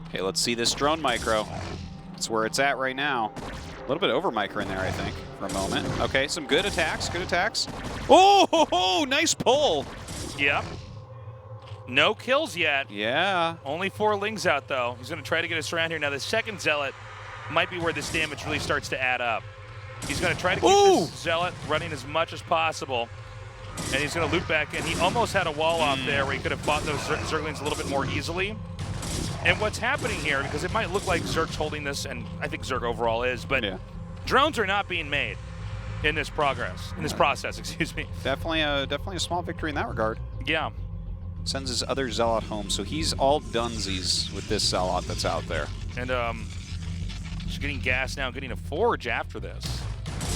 Okay, let's see this drone micro. That's where it's at right now. A little bit over micro in there, I think, for a moment. Okay, some good attacks, good attacks. Oh, nice pull.
Yep. No kills yet.
Yeah.
Only 4 Lings out, though. He's going to try to get us around here. Now, the second Zealot might be where this damage really starts to add up. He's going to try to keep this Zealot running as much as possible. And he's going to loop back in. He almost had a wall off there where he could have fought those Zerglings a little bit more easily. And what's happening here, because it might look like Zerg's holding this, and I think Zerg overall is, but drones are not being made in this process, excuse me.
Definitely a small victory in that regard.
Yeah.
Sends his other Zealot home, so he's all dunsies with this Zealot that's out there.
And he's getting gas now, getting a Forge after this.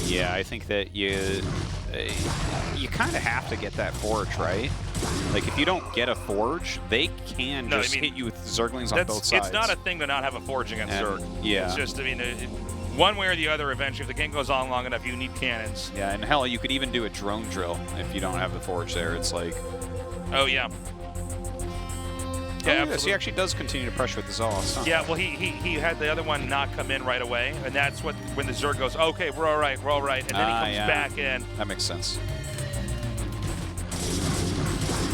Yeah, I think that you kind of have to get that Forge, right? Like, if you don't get a Forge, they can just hit you with Zerglings on both sides.
It's not a thing to not have a Forge against Zerg.
Yeah.
It's just, I mean, one way or the other, eventually, if the game goes on long enough, you need cannons.
Yeah, and hell, you could even do a drone drill if you don't have the Forge there. It's like...
Oh, yeah.
Yeah, yes, he actually does continue to pressure with the Zealots. Huh?
Yeah, well, he had the other one not come in right away, and that's when the Zerg goes, okay, we're all right, and then he comes back in.
That makes sense.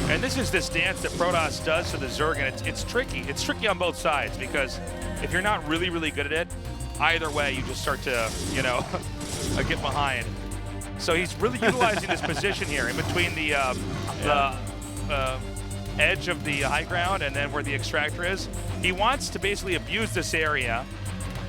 And this is this dance that Protoss does to the Zerg, and it's tricky. It's tricky on both sides, because if you're not really, really good at it, either way, you just start to, you know, get behind. So he's really utilizing this position here in between the edge of the high ground and then where the extractor is. He wants to basically abuse this area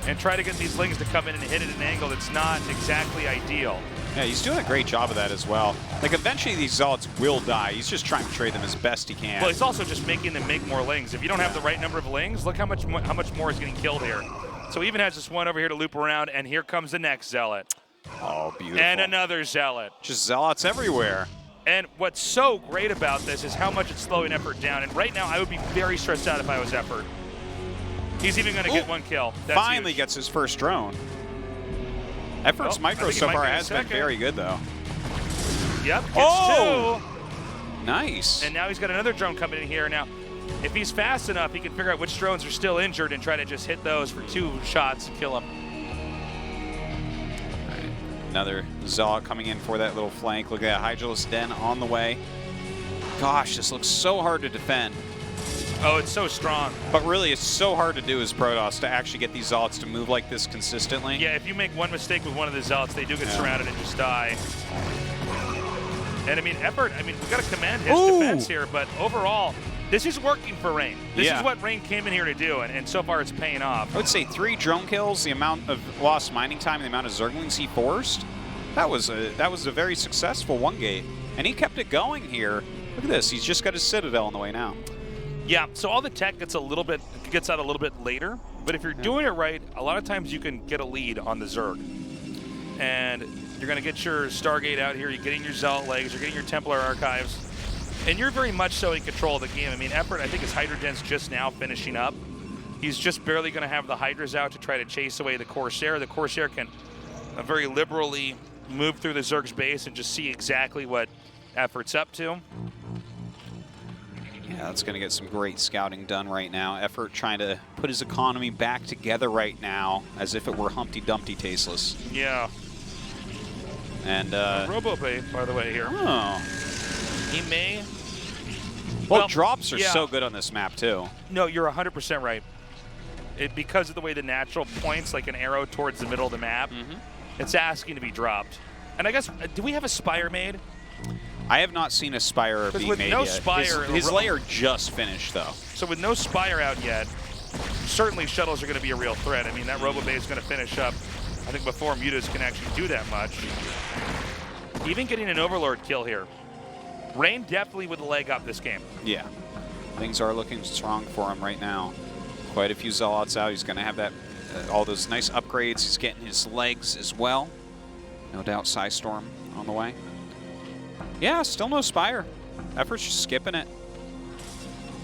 and try to get these Lings to come in and hit at an angle that's not exactly ideal.
Yeah, he's doing a great job of that as well. Like, eventually these Zealots will die. He's just trying to trade them as best he can.
Well, he's also just making them make more Lings. If you don't have the right number of Lings, look how much more is getting killed here. So he even has this one over here to loop around, and here comes the next Zealot.
Oh, beautiful.
And another Zealot.
Just Zealots everywhere.
And what's so great about this is how much it's slowing Effort down. And right now, I would be very stressed out if I was Effort. He's even going to get one kill. That's
finally
huge.
Gets his first drone. Effort's micro so far has been very good, though.
Yep, gets 2.
Nice.
And now he's got another drone coming in here. Now, if he's fast enough, he can figure out which drones are still injured and try to just hit those for 2 shots and kill them.
Another Zealot coming in for that little flank. Look at that Hydralisk Den on the way. Gosh, this looks so hard to defend.
Oh, it's so strong.
But really, it's so hard to do as Protoss to actually get these Zealots to move like this consistently.
Yeah, if you make one mistake with one of the Zealots, they do get surrounded and just die. And I mean, Effort, I mean, we've got to commend his defense here, but overall, this is working for Rain. This is what Rain came in here to do, and so far it's paying off.
I would say 3 drone kills, the amount of lost mining time, and the amount of Zerglings he forced. That was a very successful one gate, and he kept it going here. Look at this, he's just got his Citadel on the way now.
Yeah, so all the tech gets out a little bit later, but if you're doing it right, a lot of times you can get a lead on the Zerg. And you're going to get your Stargate out here, you're getting your Zealot legs, you're getting your Templar archives, and you're very much so in control of the game. I mean, Effort, I think his Hydra Den's just now finishing up. He's just barely going to have the Hydras out to try to chase away the Corsair. The Corsair can very liberally move through the Zerg's base and just see exactly what Effort's up to.
Yeah, that's going to get some great scouting done right now. Effort trying to put his economy back together right now as if it were Humpty Dumpty tasteless.
Yeah.
And
Ro.8, by the way, here.
Oh.
He may...
Well, drops are so good on this map, too.
No, you're 100% right. Because of the way the natural points, like an arrow towards the middle of the map, it's asking to be dropped. And I guess, do we have a Spire made?
I have not seen a Spire being made
no
yet.
Spire,
his layer just finished, though.
So with no Spire out yet, certainly shuttles are going to be a real threat. I mean, that Ro.8 is going to finish up, I think, before Mutas can actually do that much. Even getting an Overlord kill here. Rain definitely with a leg up this game.
Yeah. Things are looking strong for him right now. Quite a few Zealots out. He's going to have that all those nice upgrades. He's getting his legs as well. No doubt Psystorm on the way. Yeah, still no Spire. Effort's just skipping it.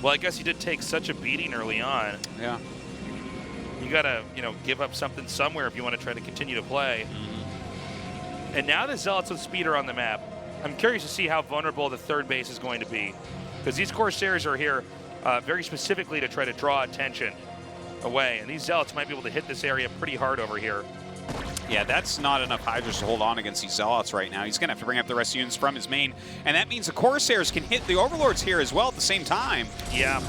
Well, I guess he did take such a beating early on.
Yeah.
You got to, give up something somewhere if you want to try to continue to play. And now the Zealots with speed are on the map. I'm curious to see how vulnerable the third base is going to be. Because these Corsairs are here very specifically to try to draw attention away. And these Zealots might be able to hit this area pretty hard over here.
Yeah, that's not enough Hydras to hold on against these Zealots right now. He's going to have to bring up the rest of the units from his main. And that means the Corsairs can hit the Overlords here as well at the same time.
Yeah.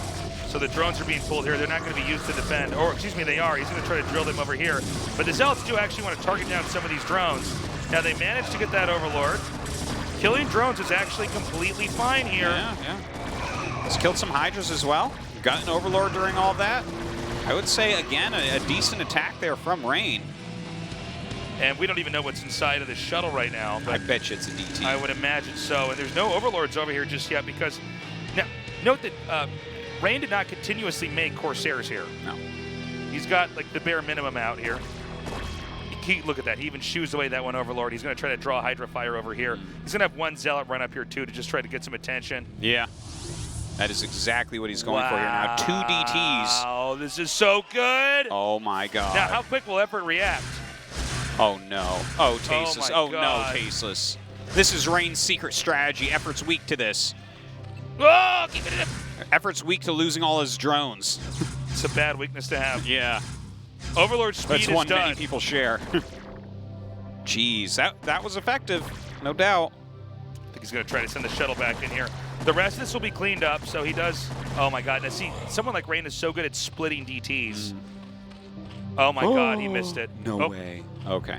So the drones are being pulled here. They're not going to be used to defend. Or, excuse me, they are. He's going to try to drill them over here. But the Zealots do actually want to target down some of these drones. Now, they managed to get that Overlord. Killing drones is actually completely fine here.
Yeah. He's killed some Hydras as well. Got an Overlord during all that. I would say, again, a decent attack there from Rain.
And we don't even know what's inside of the shuttle right now. But
I bet you it's a DT.
I would imagine so. And there's no Overlords over here just yet because... Now, note that Rain did not continuously make Corsairs here.
No.
He's got, like, the bare minimum out here. Look at that. He even shoos away that one Overlord. He's going to try to draw Hydra Fire over here. He's going to have one Zealot run up here, too, to just try to get some attention.
Yeah. That is exactly what he's going for here now. 2 DTs.
Oh, this is so good.
Oh, my God.
Now, how quick will Effort react?
Oh, no. Oh, Tasteless.
Oh,
no, Tasteless. This is Rain's secret strategy. Effort's weak to this.
Oh, keep it in.
Effort's weak to losing all his drones.
It's a bad weakness to have.
Yeah.
Overlord speed
That's one
is done.
many people share. Jeez, that was effective, no doubt.
I think he's going to try to send the shuttle back in here. The rest of this will be cleaned up, so he does. Oh my God! Now see, someone like Rain is so good at splitting DTs. Oh my God, he missed it.
No way. Okay.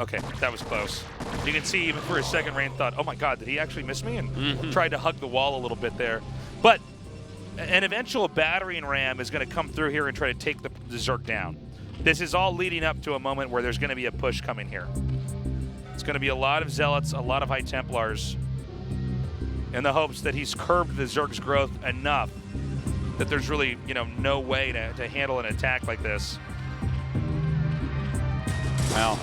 Okay, that was close. You can see even for a second, Rain thought, "Oh my God, did he actually miss me?" And tried to hug the wall a little bit there. But an eventual battering ram is going to come through here and try to take the Zerg down. This is all leading up to a moment where there's going to be a push coming here. It's going to be a lot of Zealots, a lot of High Templars, in the hopes that he's curbed the Zerg's growth enough that there's really, no way to handle an attack like this.
Well,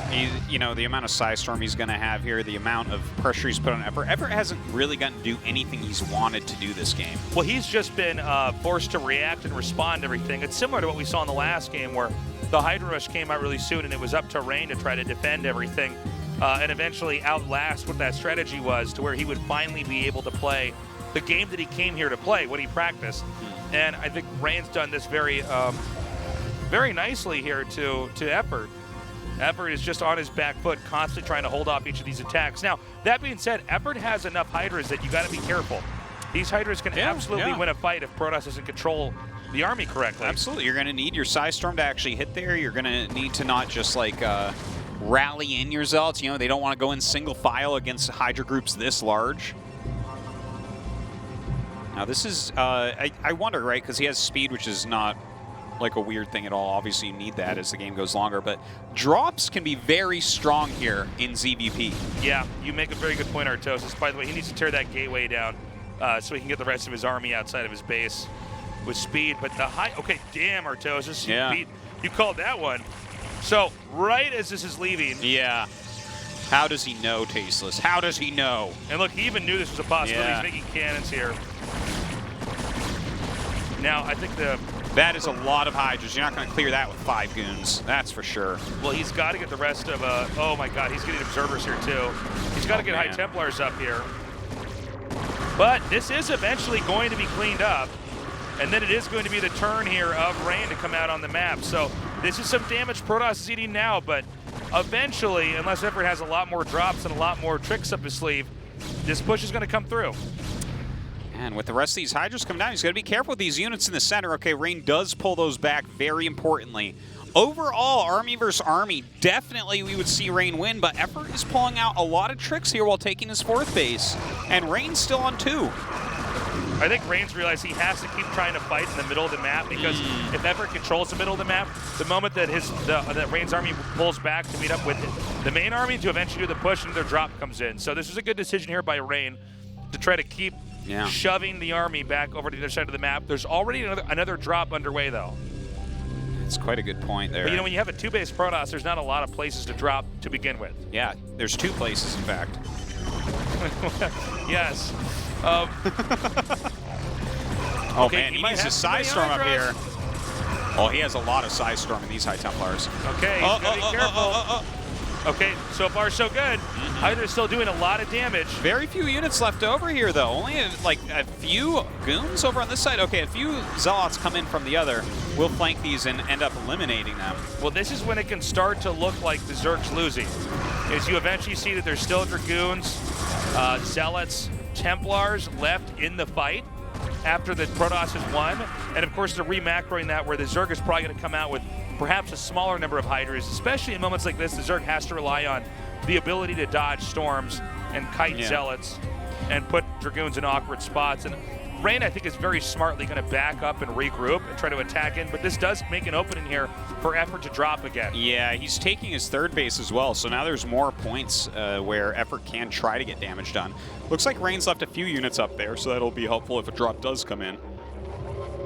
the amount of Psystorm he's going to have here, the amount of pressure he's put on Effort. Effort hasn't really gotten to do anything he's wanted to do this game.
Well, he's just been forced to react and respond to everything. It's similar to what we saw in the last game where the Hydra Rush came out really soon and it was up to Rain to try to defend everything and eventually outlast what that strategy was to where he would finally be able to play the game that he came here to play, what he practiced. And I think Rain's done this very, very nicely here to Effort. Effort is just on his back foot, constantly trying to hold off each of these attacks. Now, that being said, Effort has enough Hydras that you got to be careful. These Hydras can absolutely win a fight if Protoss doesn't control the army correctly.
Absolutely. You're going to need your Psystorm to actually hit there. You're going to need to not just, rally in your Zealots. They don't want to go in single file against Hydra groups this large. Now, this is, I wonder, right, because he has speed, which is not like a weird thing at all. Obviously, you need that as the game goes longer, but drops can be very strong here in ZVP.
Yeah, you make a very good point, Artosis. By the way, he needs to tear that gateway down so he can get the rest of his army outside of his base with speed. But the high, okay, damn, Artosis, you called that one. So, right as this is leaving.
Yeah. How does he know, Tasteless? How does he know?
And look, he even knew this was a possibility.
Yeah.
He's making cannons here. Now, I think
that is a lot of Hydras. You're not going to clear that with 5 goons. That's for sure.
Well, he's got to get the rest of, oh my God, he's getting Observers here too. He's got to get High Templars up here. But this is eventually going to be cleaned up. And then it is going to be the turn here of Rain to come out on the map. So this is some damage Protoss is eating now, but eventually, unless Effort has a lot more drops and a lot more tricks up his sleeve, this push is going to come through.
And with the rest of these Hydras coming down, he's got to be careful with these units in the center. Okay, Rain does pull those back very importantly. Overall, army versus army, definitely we would see Rain win, but Effort is pulling out a lot of tricks here while taking his 4th base. And Rain's still on 2.
I think Rain's realized he has to keep trying to fight in the middle of the map because if Effort controls the middle of the map, the moment that that Rain's army pulls back to meet up with the main army to eventually do the push and their drop comes in. So this is a good decision here by Rain to try to keep shoving the army back over to the other side of the map. There's already another drop underway though.
That's quite a good point there.
But when you have a 2-base Protoss, there's not a lot of places to drop to begin with.
Yeah, there's 2 places in fact.
Yes.
Oh man, he needs a Psystorm up here. Oh, he has a lot of Psystorm in these High Templars.
Okay, he's gotta be careful. Okay, so far so good. Hydra's still doing a lot of damage.
Very few units left over here, though. Only like a few goons over on this side. Okay, a few zealots come in from the other. We'll flank these and end up eliminating them.
Well, this is when it can start to look like the Zerg's losing. As you eventually see that there's still Dragoons, Zealots, Templars left in the fight after the Protoss has won. And of course, they're re-macroing that where the Zerg is probably going to come out with perhaps a smaller number of Hydras, especially in moments like this. The Zerg has to rely on the ability to dodge storms and kite Zealots and put Dragoons in awkward spots. And Rain, I think, is very smartly going to back up and regroup and try to attack in, but this does make an opening here for Effort to drop again.
Yeah, he's taking his third base as well, so now there's more points where Effort can try to get damage done. Looks like Rain's left a few units up there, so that'll be helpful if a drop does come in.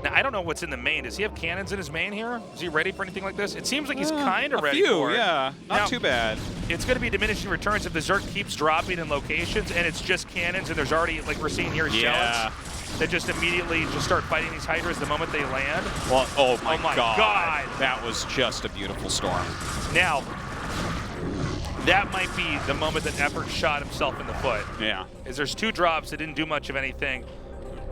Now, I don't know what's in the main. Does he have cannons in his main here? Is he ready for anything like this? It seems like he's kind of ready for it.
Yeah, not too bad.
It's going to be diminishing returns if the Zerg keeps dropping in locations and it's just cannons and there's already, like we're seeing here, Zealots that just immediately just start fighting these Hydras the moment they land.
Well, oh my
God.
That was just a beautiful storm.
Now, that might be the moment that Effort shot himself in the foot.
Yeah.
Is there's two drops that didn't do much of anything.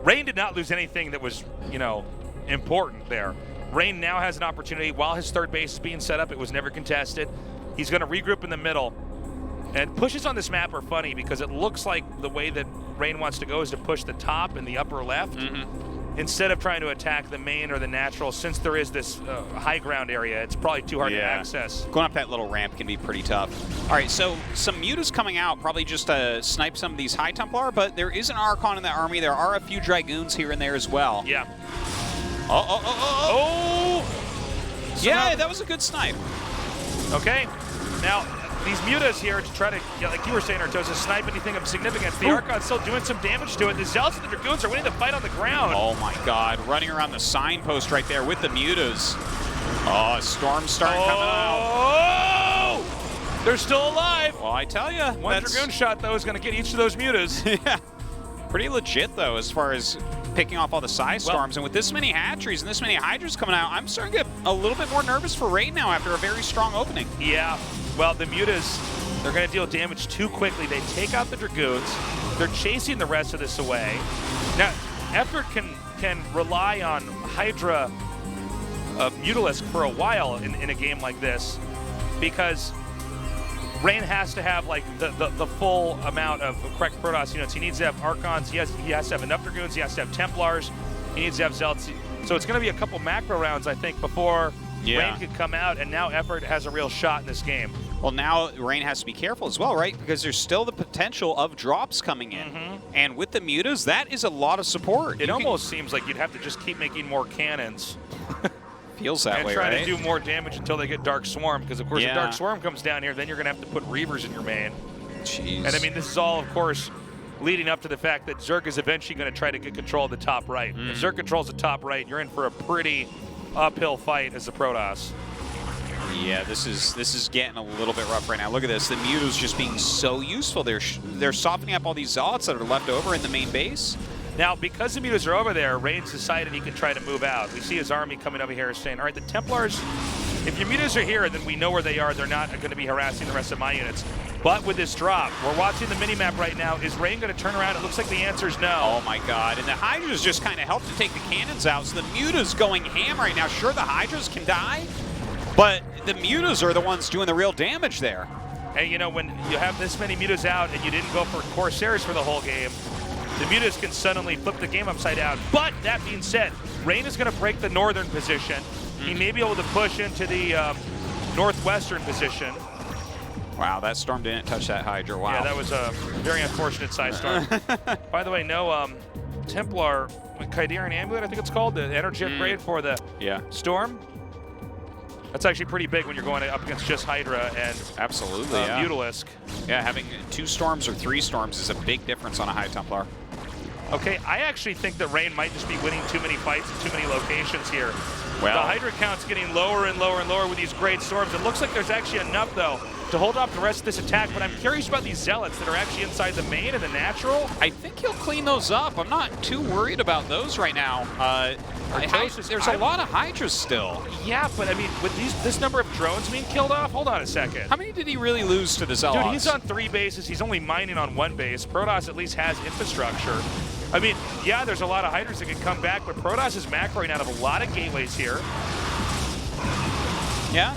Rain did not lose anything that was, you know, important there. Rain now has an opportunity. While his third base is being set up, it was never contested. He's going to regroup in the middle. And pushes on this map are funny because it looks like the way that Rain wants to go is to push the top and the upper left instead of trying to attack the main or the natural. Since there is this high ground area, it's probably too hard to access.
Going up that little ramp can be pretty tough. All right, so some mutas coming out, probably just to snipe some of these High Templar, but there is an Archon in that army. There are a few Dragoons here and there as well.
Yeah.
Yeah, that was a good snipe.
Okay. Now, these mutas here to try to, like you were saying, Artosa, snipe anything of significance. The Archon's still doing some damage to it. The Zealots and the Dragoons are winning the fight on the ground.
Oh my God, running around the signpost right there with the mutas. Oh, Storm's starting coming out.
Oh! They're still alive.
Well, I tell you.
One Dragoon shot, though, is going to get each of those mutas.
Yeah. Pretty legit, though, as far as picking off all the Psy Storms. And with this many hatcheries and this many Hydras coming out, I'm starting to get a little bit more nervous for Raid now after a very strong opening.
Yeah. Well, the mutas, they're going to deal damage too quickly. They take out the Dragoons. They're chasing the rest of this away. Now, Effort can rely on Hydra Mutalisk for a while in a game like this because Rain has to have like the full amount of correct Protoss units. He needs to have Archons. He has to have enough Dragoons. He has to have Templars. He needs to have Zealots. So it's going to be a couple macro rounds, I think, before Rain could come out, and now Effort has a real shot in this game.
Well, now Rain has to be careful as well, right? Because there's still the potential of drops coming in. And with the mutas, that is a lot of support.
It almost seems like you'd have to just keep making more cannons.
Feels that way,
right?
right?
And try to do more damage until they get Dark Swarm, because of course if Dark Swarm comes down here, then you're going to have to put Reavers in your main.
Jeez.
And I mean, this is all, of course, leading up to the fact that Zerg is eventually going to try to get control of the top right. If Zerg controls the top right, you're in for a pretty uphill fight as the Protoss.
Yeah, this is getting a little bit rough right now. Look at this. The mutas just being so useful. They're softening up all these Zealots that are left over in the main base.
Now, because the mutas are over there, Rain's decided he can try to move out. We see his army coming over here saying, all right, the Templars, if your mutas are here, then we know where they are. They're not going to be harassing the rest of my units. But with this drop, we're watching the mini-map right now. Is Rain going to turn around? It looks like the answer is no.
Oh, my God. And the Hydras just kind of helped to take the cannons out. So the mutas going ham right now. Sure, the Hydras can die, but the mutas are the ones doing the real damage there.
And, you know, when you have this many mutas out and you didn't go for Corsairs for the whole game, the mutas can suddenly flip the game upside down. But that being said, Rain is going to break the northern position. He may be able to push into the northwestern position.
Wow, that storm didn't touch that Hydra. Wow.
Yeah, that was a very unfortunate side storm. By the way, no Templar, Kaidarian Amulet, I think it's called, the energy upgrade for the storm. That's actually pretty big when you're going up against just Hydra and Mutalisk.
Yeah, having 2 storms or 3 storms is a big difference on a High Templar.
Okay, I actually think that Rain might just be winning too many fights in too many locations here.
Well,
the Hydra count's getting lower and lower and lower with these great storms. It looks like there's actually enough, though, to hold off the rest of this attack, but I'm curious about these Zealots that are actually inside the main and the natural.
I think he'll clean those up. I'm not too worried about those right now. There's a lot of Hydras still.
Yeah, but I mean, with this number of drones being killed off, hold on a second.
How many did he really lose to the Zealots?
Dude, he's on 3 bases. He's only mining on 1 base. Protoss at least has infrastructure. I mean, yeah, there's a lot of Hydras that can come back, but Protoss is macroing out of a lot of gateways here.
Yeah,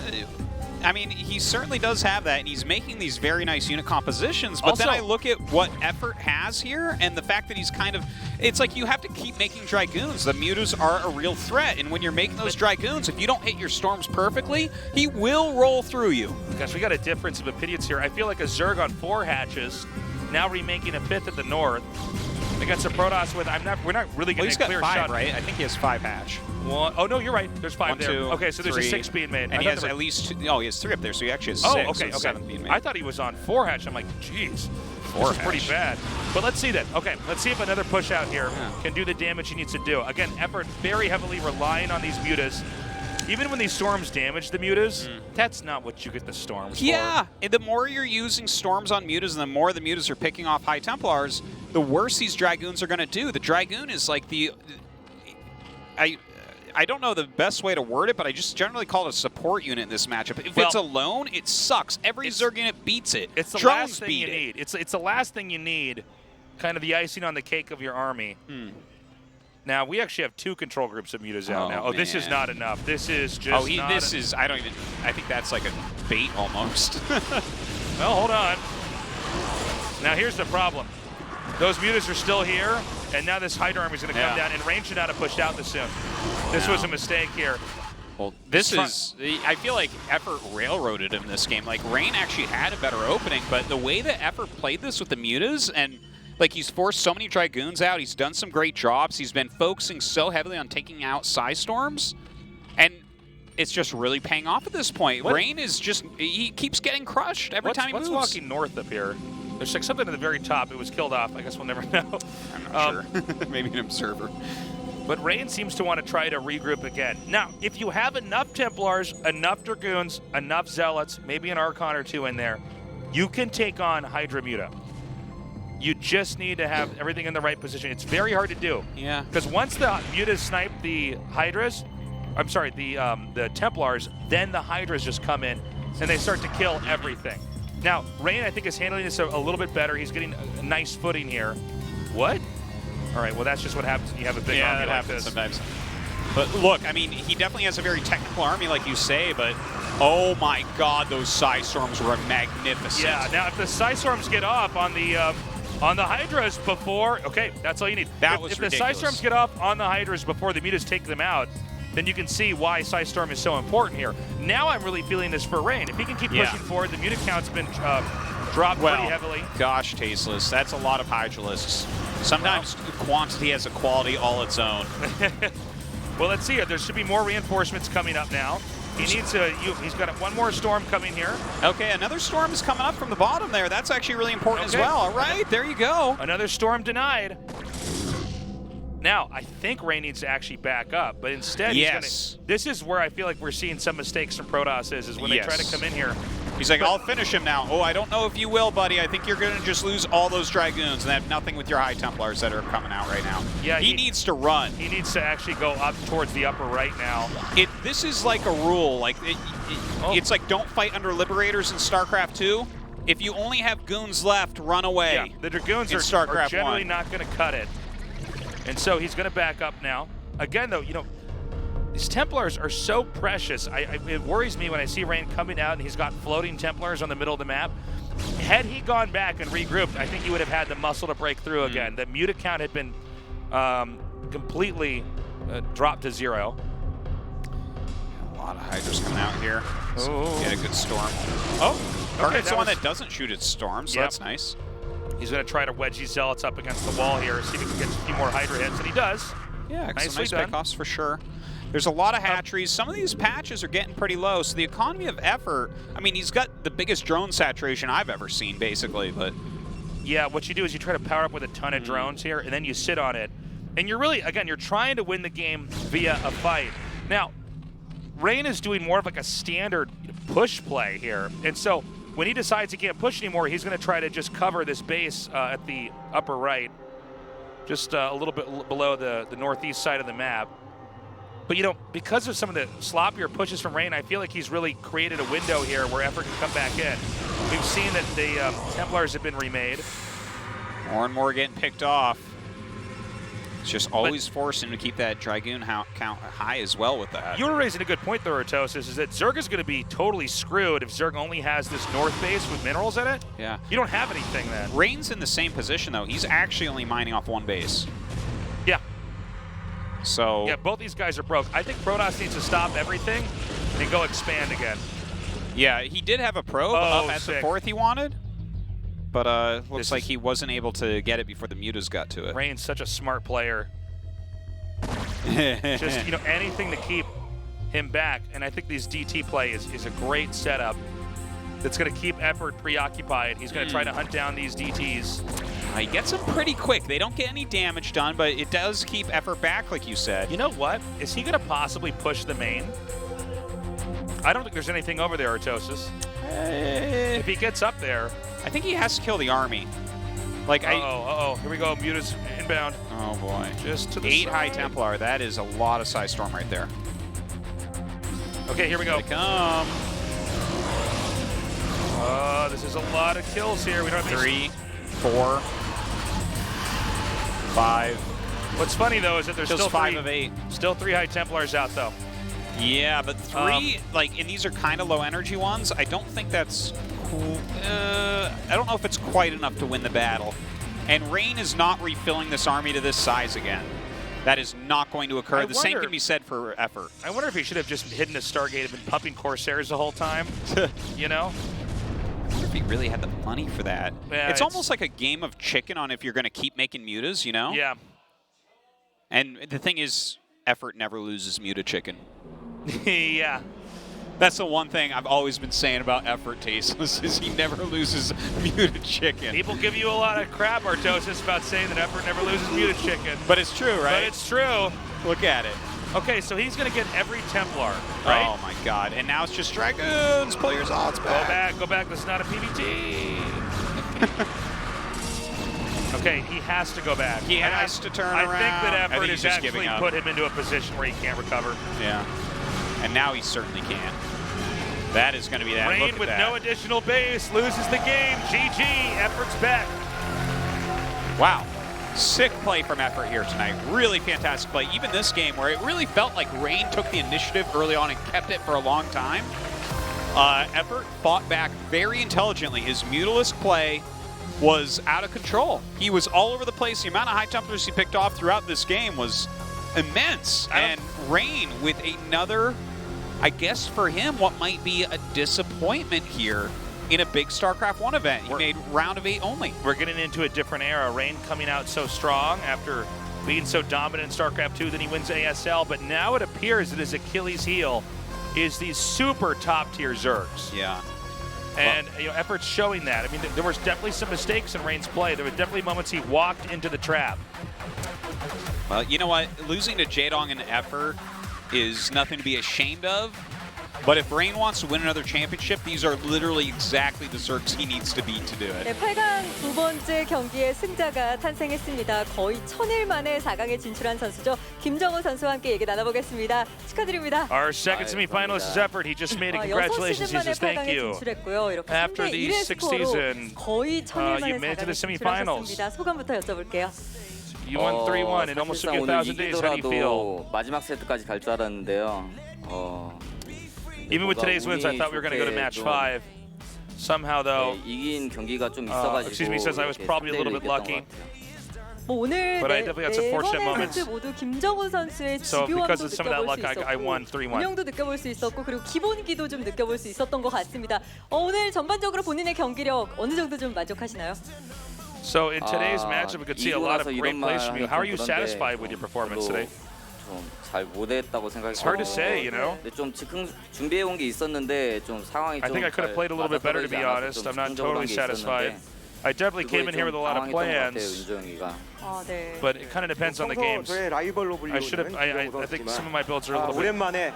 I mean, he certainly does have that, and he's making these very nice unit compositions, but then I look at what Effort has here, and the fact that he's kind of, it's like you have to keep making Dragoons. The Mutas are a real threat, and when you're making those Dragoons, if you don't hit your Storms perfectly, he will roll through you.
Gosh, we got a difference of opinions here. I feel like a Zerg on 4 hatches, now remaking a 5th at the north. Against a Protoss with, we're not really getting a clear shot.
He's got 5, right? I think he has 5 hatch.
Oh, no, you're right. There's 5
1,
there.
2,
okay, so there's
3,
a 6 being made.
And he has at least 2, he has 3 up there, so he actually has 6.
Okay,
so 7 being made.
I thought he was on 4 hatch. I'm like, geez,
4
this is pretty bad. But let's see then. Okay, let's see if another push out here can do the damage he needs to do. Again, Effort very heavily relying on these Mutas. Even when these Storms damage the Mutas, that's not what you get the Storms for.
Yeah, and the more you're using Storms on Mutas and the more the Mutas are picking off High Templars, the worse these Dragoons are going to do. The Dragoon is like the... I don't know the best way to word it, but I just generally call it a support unit in this matchup. If it's alone, it sucks. Every Zerg unit beats it.
It's the
Drones
last thing
beat
you need. It's the last thing you need, kind of the icing on the cake of your army. Now, we actually have 2 control groups of Mutas out now. Oh, this is not enough. This is just
this is, I think that's like a bait almost.
Well, hold on. Now, here's the problem. Those Mutas are still here, and now this Hydra army is going to come down, and Rain should not have pushed out this soon. This was a mistake here.
Well, this is, I feel like Effort railroaded him this game. Like, Rain actually had a better opening, but the way that Effort played this with the Mutas, and like, he's forced so many Dragoons out. He's done some great jobs. He's been focusing so heavily on taking out Storms, and it's just really paying off at this point. Rain is just, he keeps getting crushed every time he moves.
What's walking north up here? There's like something at the very top. It was killed off. I guess we'll never know.
I'm not sure. Maybe an observer.
But Rain seems to want to try to regroup again. Now, if you have enough Templars, enough Dragoons, enough Zealots, maybe an Archon or 2 in there, you can take on Hydra Muta. You just need to have everything in the right position. It's very hard to do.
Yeah.
Because once the Mutas snipe the Hydras, I'm sorry, the Templars, then the Hydras just come in and they start to kill everything. Now, Rain, I think, is handling this a little bit better. He's getting a nice footing here. What? All right, well, that's just what happens when you have a big army like this.
Sometimes. But look, I mean, he definitely has a very technical army, like you say, but oh my God, those Storms were magnificent.
Yeah, now if the Storms get off on the Hydras before, okay, that's all you need. If the Storms get off on the Hydras before the Mutas take them out, then you can see why Storm is so important here. Now I'm really feeling this for Rain. If he can keep pushing forward, the Muta count's been dropped pretty heavily.
Gosh, Tasteless, that's a lot of Hydralisks. Sometimes quantity has a quality all its own.
Well, let's see. There should be more reinforcements coming up now. He needs to. He's got 1 more Storm coming here.
Okay, another Storm is coming up from the bottom there. That's actually really important as well. All right, there you go.
Another Storm denied. Now, I think Rain needs to actually back up, but instead, this is where I feel like we're seeing some mistakes from Protoss is when they try to come in here.
He's like, I'll finish him now. Oh, I don't know if you will, buddy. I think you're going to just lose all those Dragoons and have nothing with your High Templars that are coming out right now.
Yeah,
he needs to run.
He needs to actually go up towards the upper right now.
This is like a rule. Like it's like don't fight under Liberators in StarCraft 2. If you only have goons left, run away.
Yeah, the Dragoons are generally not going to cut it. And so he's going to back up now. Again, though, you know, these Templars are so precious. It worries me when I see Rain coming out and he's got floating Templars on the middle of the map. Had he gone back and regrouped, I think he would have had the muscle to break through again. The Muta count had been completely dropped to 0.
A lot of Hydras coming out here. So get a good Storm.
Oh,
okay, it's the one that doesn't shoot its Storm, so that's nice.
He's going to try to wedge these Zealots up against the wall here, see if he can get a few more Hydra hits, and he does.
Yeah,
nice
pickoffs for sure. There's a lot of hatcheries. Some of these patches are getting pretty low, so the economy of Effort, I mean, he's got the biggest drone saturation I've ever seen, basically, but...
Yeah, what you do is you try to power up with a ton of drones here, and then you sit on it. And you're really, again, you're trying to win the game via a fight. Now, Rain is doing more of like a standard push play here, and so when he decides he can't push anymore, he's going to try to just cover this base at the upper right, just a little bit below the northeast side of the map. But, you know, because of some of the sloppier pushes from Rain, I feel like he's really created a window here where Effort can come back in. We've seen that the Templars have been remade.
More and more getting picked off. It's just always forcing to keep that Dragoon count high as well with that.
You were raising a good point, though, Rotosis, is that Zerg is going to be totally screwed if Zerg only has this north base with minerals in it.
Yeah.
You don't have anything then.
Rain's in the same position, though. He's actually only mining off one base.
Yeah.
So.
Yeah, both these guys are broke. I think Protoss needs to stop everything and go expand again.
Yeah, he did have a probe up at the fourth he wanted. But looks like he wasn't able to get it before the mutas got to it.
Rain's such a smart player. Just, you know, anything to keep him back. And I think this DT play is a great setup that's going to keep Effort preoccupied. He's going to try to hunt down these DTs.
He gets them pretty quick. They don't get any damage done, but it does keep Effort back, like you said.
You know what? Is he going to possibly push the main? I don't think there's anything over there, Artosis. If he gets up there,
I think he has to kill the army. Like
here we go. Mutas inbound.
Oh boy.
Just to the
8
side.
High Templar. That is a lot of Psy Storm right there.
Okay, here we go.
Here they come.
This is a lot of kills here. We don't have
3, 4, 5.
What's funny though is that there's still
5 of 8.
Still 3 High Templars out though.
Yeah, but 3, like, and these are kind of low energy ones. I don't think that's cool. I don't know if it's quite enough to win the battle. And Rain is not refilling this army to this size again. That is not going to occur. The same can be said for Effort.
I wonder if he should have just hidden a Stargate and been pumping Corsairs the whole time. You know?
I wonder if he really had the money for that.
Yeah,
it's almost like a game of chicken on if you're going to keep making mutas, you know?
Yeah.
And the thing is, Effort never loses muta chicken.
Yeah.
That's the one thing I've always been saying about Effort Tasteless is he never loses muta chicken.
People give you a lot of crap, Artosis, about saying that Effort never loses muta chicken.
But it's true, right?
But it's true.
Look at it.
Okay, so he's going to get every Templar, right?
Oh my god. And now it's just Dragoons. Pull your odds back.
Go back. That's not a PvT. Okay, he has to go back.
He has to turn around.
I think that Effort has
just
actually put him into a position where he can't recover.
Yeah. And now he certainly can. That is going to be that.
Rain with no additional base loses the game. GG. Effort's back.
Wow. Sick play from Effort here tonight. Really fantastic play. Even this game where it really felt like Rain took the initiative early on and kept it for a long time. Effort fought back very intelligently. His Mutalisk play was out of control. He was all over the place. The amount of High Templars he picked off throughout this game was immense. And Rain with another, I guess for him, what might be a disappointment here in a big StarCraft 1 event. He made round of 8 only.
We're getting into a different era. Rain coming out so strong after being so dominant in StarCraft 2, then he wins ASL, but now it appears that his Achilles heel is these super top-tier Zergs.
Yeah.
And you know, Effort's showing that. I mean, there was definitely some mistakes in Rain's play. There were definitely moments he walked into the trap.
Well, you know what? Losing to Jaedong and Effort is nothing to be ashamed of. But if Rain wants to win another championship, these are literally exactly the Zergs he needs to beat to do it.
네, 8강 두 번째 경기의 승자가 탄생했습니다. 거의 1000일 만에 4강에 진출한 선수죠. 김정우 선수와 함께 얘기 나눠보겠습니다. 축하드립니다.
Our second semi-finalist is Effort. He just made it. Congratulations. He says thank you. After the 6th season, you made it to the semi-finals.
소감부터 여쭤볼게요.
You won 3-1 and almost took you 1,000 days. How do you feel?
마지막 세트까지 갈 줄 알았는데요.
Even with today's wins, I thought we were going to go to match 5. Somehow, though,
이긴 경기가 좀 있어가지고
excuse me, says I was probably a little bit lucky.
뭐 오늘
But I definitely had some fortunate moments.
모두 김정우 선수의
So because
집요함도
of some of that
느껴볼
luck,
수
I won
있었고
3-1.
운영도 느껴볼 수 있었고 그리고 기본기도 좀 느껴볼 수 있었던 것 같습니다. 오늘 전반적으로 본인의 경기력 어느 정도 좀 만족하시나요?
So in today's matchup, we could see a lot of great plays from you. How are you satisfied with your performance today?
잘 못했다고 생각해요.
It's hard to say, you know.
좀 즉흥 준비해 온 게 있었는데 좀 상황이 좀
I think I could have played a little bit better, to be honest. I'm not totally satisfied. I definitely came in here with a lot of plans,
윤종이가.
but it kind of depends on the games.
저의 라이벌로 불리는
I think some of my builds are a little bit
오랜만에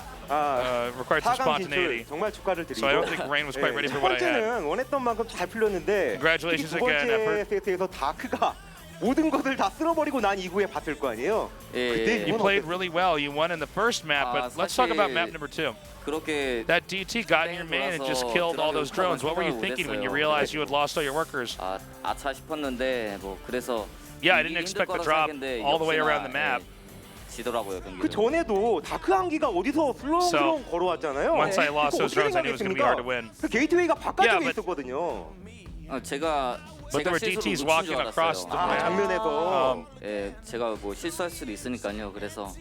required some
4강
spontaneity.
진출 정말 축하를 드리고
So I don't think Rain was quite ready for what I had.
첫 번째는 원했던 만큼 잘 풀렸는데
Congratulations
두
again,
번째
Effort.
세트에서 다크가 모든 것을 다 쓸어버리고 난 이후에 봤을 거 아니에요. 그때
You
이건
played really well. You won in the first map, but let's talk about map number 2.
그렇게
That DT got in your main and just killed all those drones. What were you thinking when you realized you had lost all your workers?
아차 싶었는데 뭐 그래서
Yeah, I didn't expect the drop all the way around the map.
지더라고요 경기.
그 전에도 다크 한기가 어디서 슬렁슬렁 걸어왔잖아요.
Once I lost those drones, I knew it was going to be hard to win.
그 게이트웨이가 바깥쪽에 있었거든요.
But there were DTs walking across the map.
장면에서.
예, 제가 뭐 실수할 수도 있으니까요. 그래서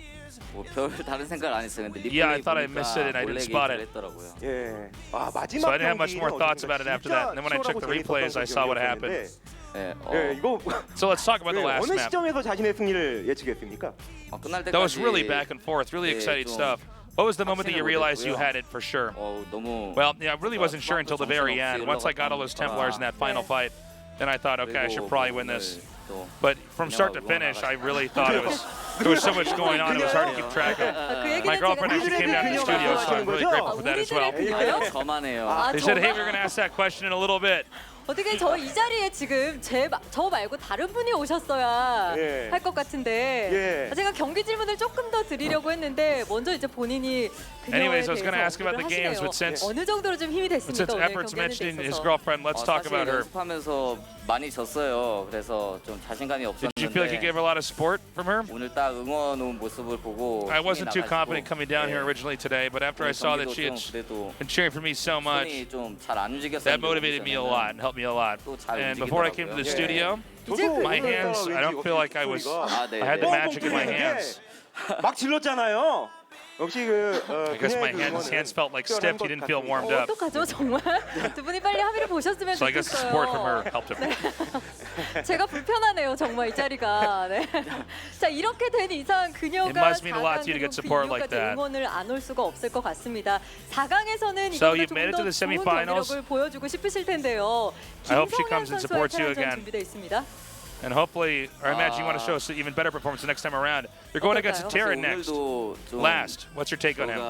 뭐 별 다른 생각 안 했어요. 근데
Yeah, I thought I missed it and I didn't spot it.
했더라고요.
예. 아 마지막
So I didn't have much more thoughts about it after that. And then when I checked the replays, I saw what happened.
예, 이거
So let's talk about the last
어느
map.
시점에서 자신의 승리를 예측했습니까?
끝날 때까지
That was really back and forth, really exciting stuff. What was the moment that you realized you had it for sure?
너무
Well, yeah, I really wasn't sure until the very end. Once I got all those Templars in that final fight, then I thought, okay, I should probably win this. But from start to finish, I really thought there was so much going on, it was hard to keep track of. My girlfriend actually came down to the studio, so I'm really grateful for that as well.
저만 해요.
They said, hey, we're going to ask that question in a little bit.
어떻게 저 이 자리에 지금 저 말고 다른 분이 오셨어야 할 것 같은데 제가 경기 질문을 조금 더 드리려고 했는데 먼저 이제 본인이 그녀에 대해서 하시네요. 어느 정도로 좀 힘이 됐습니까? 오늘
Efforts
경기하는 데
mentioning his
있어서.
girlfriend, let's talk about her.
연습하면서 많이 졌어요. 그래서 좀 자신감이
Did you feel like you gave her a lot of support from her?
오늘 딱 응원 온 모습을 보고
I wasn't too confident coming down here originally today, but after I saw that she had been cheering for me so much, that motivated me a lot and helped me a lot. And before I came to the studio, my hands, I don't feel like I had the magic in my hands.
막 질렀잖아요. 역시
I guess my hands felt like stiff. You didn't feel warmed up.
어떡하죠 정말? 두 분이 빨리 합의를 보셨으면
So I guess the support from her helped him.
제가 불편하네요 정말 이 자리가. 네. 자 이렇게 된 이상 그녀가 4강 그리고 그 이후까지 응원을 안 올 수가 없을 것 같습니다. 4강에서는 이거보다 조금 더 좋은 경기력을 보여주고 싶으실 텐데요. 김성현 선수와 테란전 준비되어 있습니다.
And hopefully, I imagine you want to show us an even better performance the next time around. You're going against Terran next. Last, what's your take on him?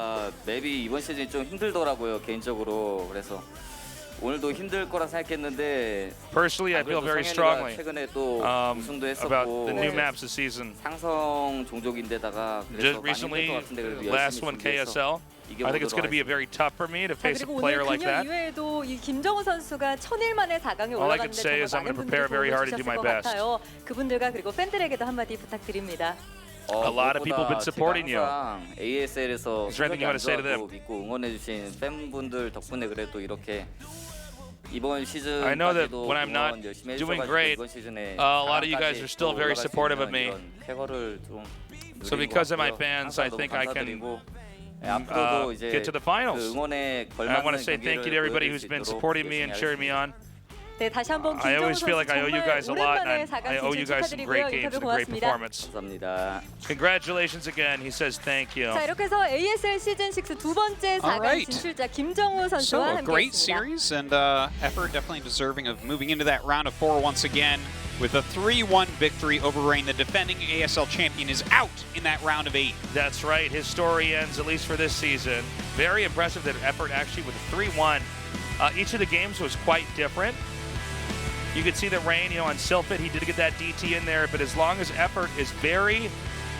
맵이 이번 시즌 좀 힘들더라고요 개인적으로. 그래서 오늘도 힘들 거라 생각했는데.
Personally, I feel very strongly
최근에 또 우승도
about
했었고.
the new maps this season.
상성 종족인데다가
Just recently, last one KSL. I think it's going to be very tough for me to face a player like that.
이외에도 이 김정우 선수가 1000일 만에 4강에 올라갔는데 정말 많은 분들이 도와주셨을 것 같아요. 그분들과 그리고 팬들에게도 한마디 부탁드립니다.
A lot of people have been supporting you.
ASL에서
Is there anything you want to say to them?
믿고 응원해주신 팬분들 덕분에 그래도 이렇게 이번 시즌
I know that when I'm not doing great, a lot of you guys are still very supportive of me. So because of my fans, I think I can get to the finals. And I want to say thank you to everybody who's been supporting me and cheering me on.
네, 다시 한번
I always feel like I owe you guys a lot,
오랜만에
and
4강
I owe you guys some great games and a great performance.
감사합니다.
Congratulations again. He says thank you.
자, 이렇게 해서 ASL 시즌 6 두 번째 4강 진출자 김정우 선수와
So a great
함께했습니다.
series, and Effort definitely deserving of moving into that round of 4 once again with a 3-1 victory over Rain. The defending ASL champion is out in that round of 8.
That's right. His story ends, at least for this season. Very impressive that Effort actually with a 3-1. Each of the games was quite different. You could see that Rain, on Silphid, he did get that DT in there, but as long as Effort is very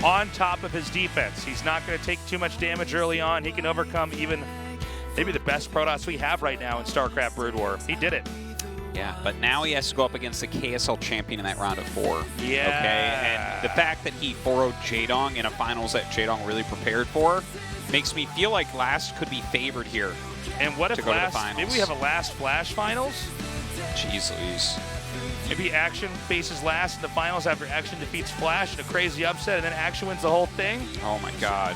on top of his defense, he's not going to take too much damage early on. He can overcome even maybe the best Protoss we have right now in StarCraft Brood War. He did it.
Yeah, but now he has to go up against the KSL champion in that round of 4.
Yeah.
Okay, and the fact that he 4-0'd Jaedong in a finals that Jaedong really prepared for makes me feel like Last could be favored here.
And what if Last, maybe we have a Last Flash finals?
Jeez Louise.
Maybe Action faces Last in the finals after Action defeats Flash in a crazy upset, and then Action wins the whole thing?
Oh my god.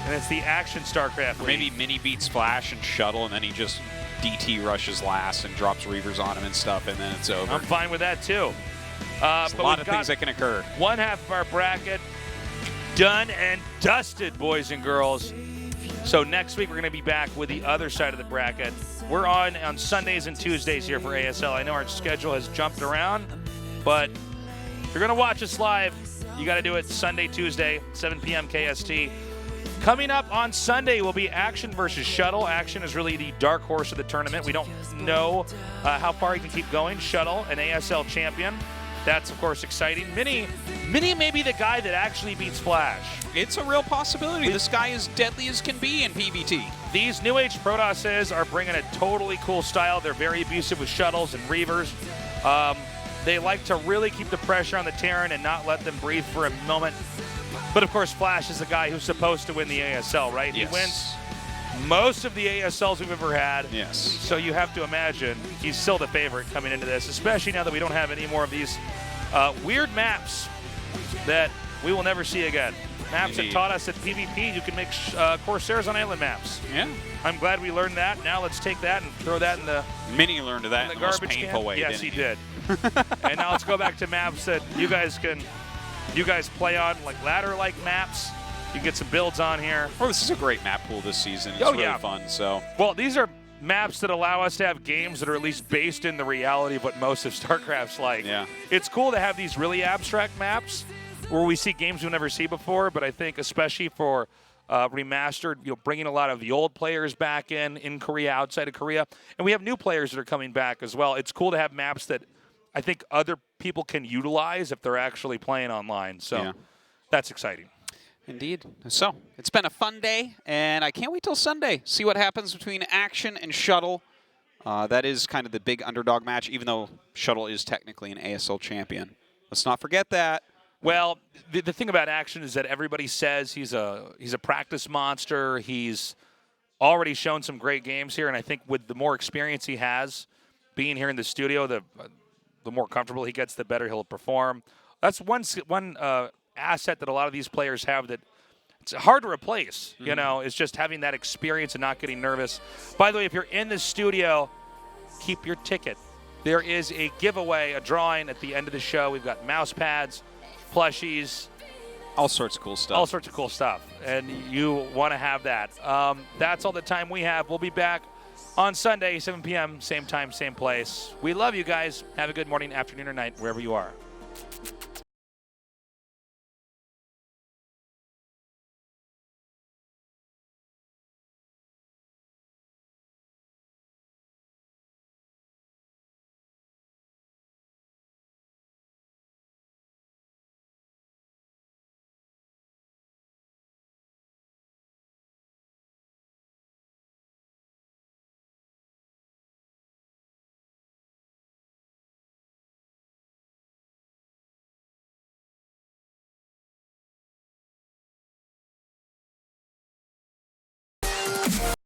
And it's the Action StarCraft
Or maybe Mini beats Flash and Shuttle, and then he just DT rushes Last and drops Reavers on him and stuff, and then it's over.
I'm fine with that too.
There's a lot of things that can occur.
One half of our bracket done and dusted, boys and girls. So next week we're going to be back with the other side of the bracket. We're on Sundays and Tuesdays here for ASL. I know our schedule has jumped around, but if you're going to watch us live, you got to do it Sunday, Tuesday, 7 p.m. KST. Coming up on Sunday will be Action versus Shuttle. Action is really the dark horse of the tournament. We don't know how far he can keep going. Shuttle, an ASL champion. That's, of course, exciting. Mini may be the guy that actually beats Flash.
It's a real possibility. This guy is deadly as can be in PvT.
These New Age Protosses are bringing a totally cool style. They're very abusive with shuttles and reavers. They like to really keep the pressure on the Terran and not let them breathe for a moment. But, of course, Flash is the guy who's supposed to win the ASL, right?
Yes.
He wins most of the ASLs we've ever had.
Yes.
So you have to imagine he's still the favorite coming into this, especially now that we don't have any more of these weird maps that we will never see again. Maps that taught us that PvP, you can make Corsairs on island maps.
Yeah.
I'm glad we learned that. Now let's take that and throw that in the
Mini learned that in the most
garbage
painful
can.
way.
Yes, he
didn't
did. And now let's go back to maps that you guys play on, like ladder-like maps. You can get some builds on here.
Oh, this is a great map pool this season. It's really fun. So.
Well, these are maps that allow us to have games that are at least based in the reality of what most of StarCraft's like.
Yeah.
It's cool to have these really abstract maps where we see games we've never seen before, but I think especially for remastered, bringing a lot of the old players back in Korea, outside of Korea, and we have new players that are coming back as well. It's cool to have maps that I think other people can utilize if they're actually playing online. So that's exciting.
Indeed. So it's been a fun day, and I can't wait till Sunday. See what happens between Action and Shuttle. That is kind of the big underdog match, even though Shuttle is technically an ASL champion. Let's not forget that.
Well, the thing about Action is that everybody says he's a practice monster. He's already shown some great games here, and I think with the more experience he has being here in the studio, the more comfortable he gets, the better he'll perform. That's one asset that a lot of these players have that it's hard to replace. It's just having that experience and not getting nervous. By the way, if you're in the studio, keep your ticket. There is a giveaway, a drawing at the end of the show. We've got mouse pads, plushies,
all sorts of cool stuff.
All sorts of cool stuff, and you want to have that. That's all the time we have. We'll be back on Sunday, 7 p.m., same time, same place. We love you guys. Have a good morning, afternoon, or night, wherever you are.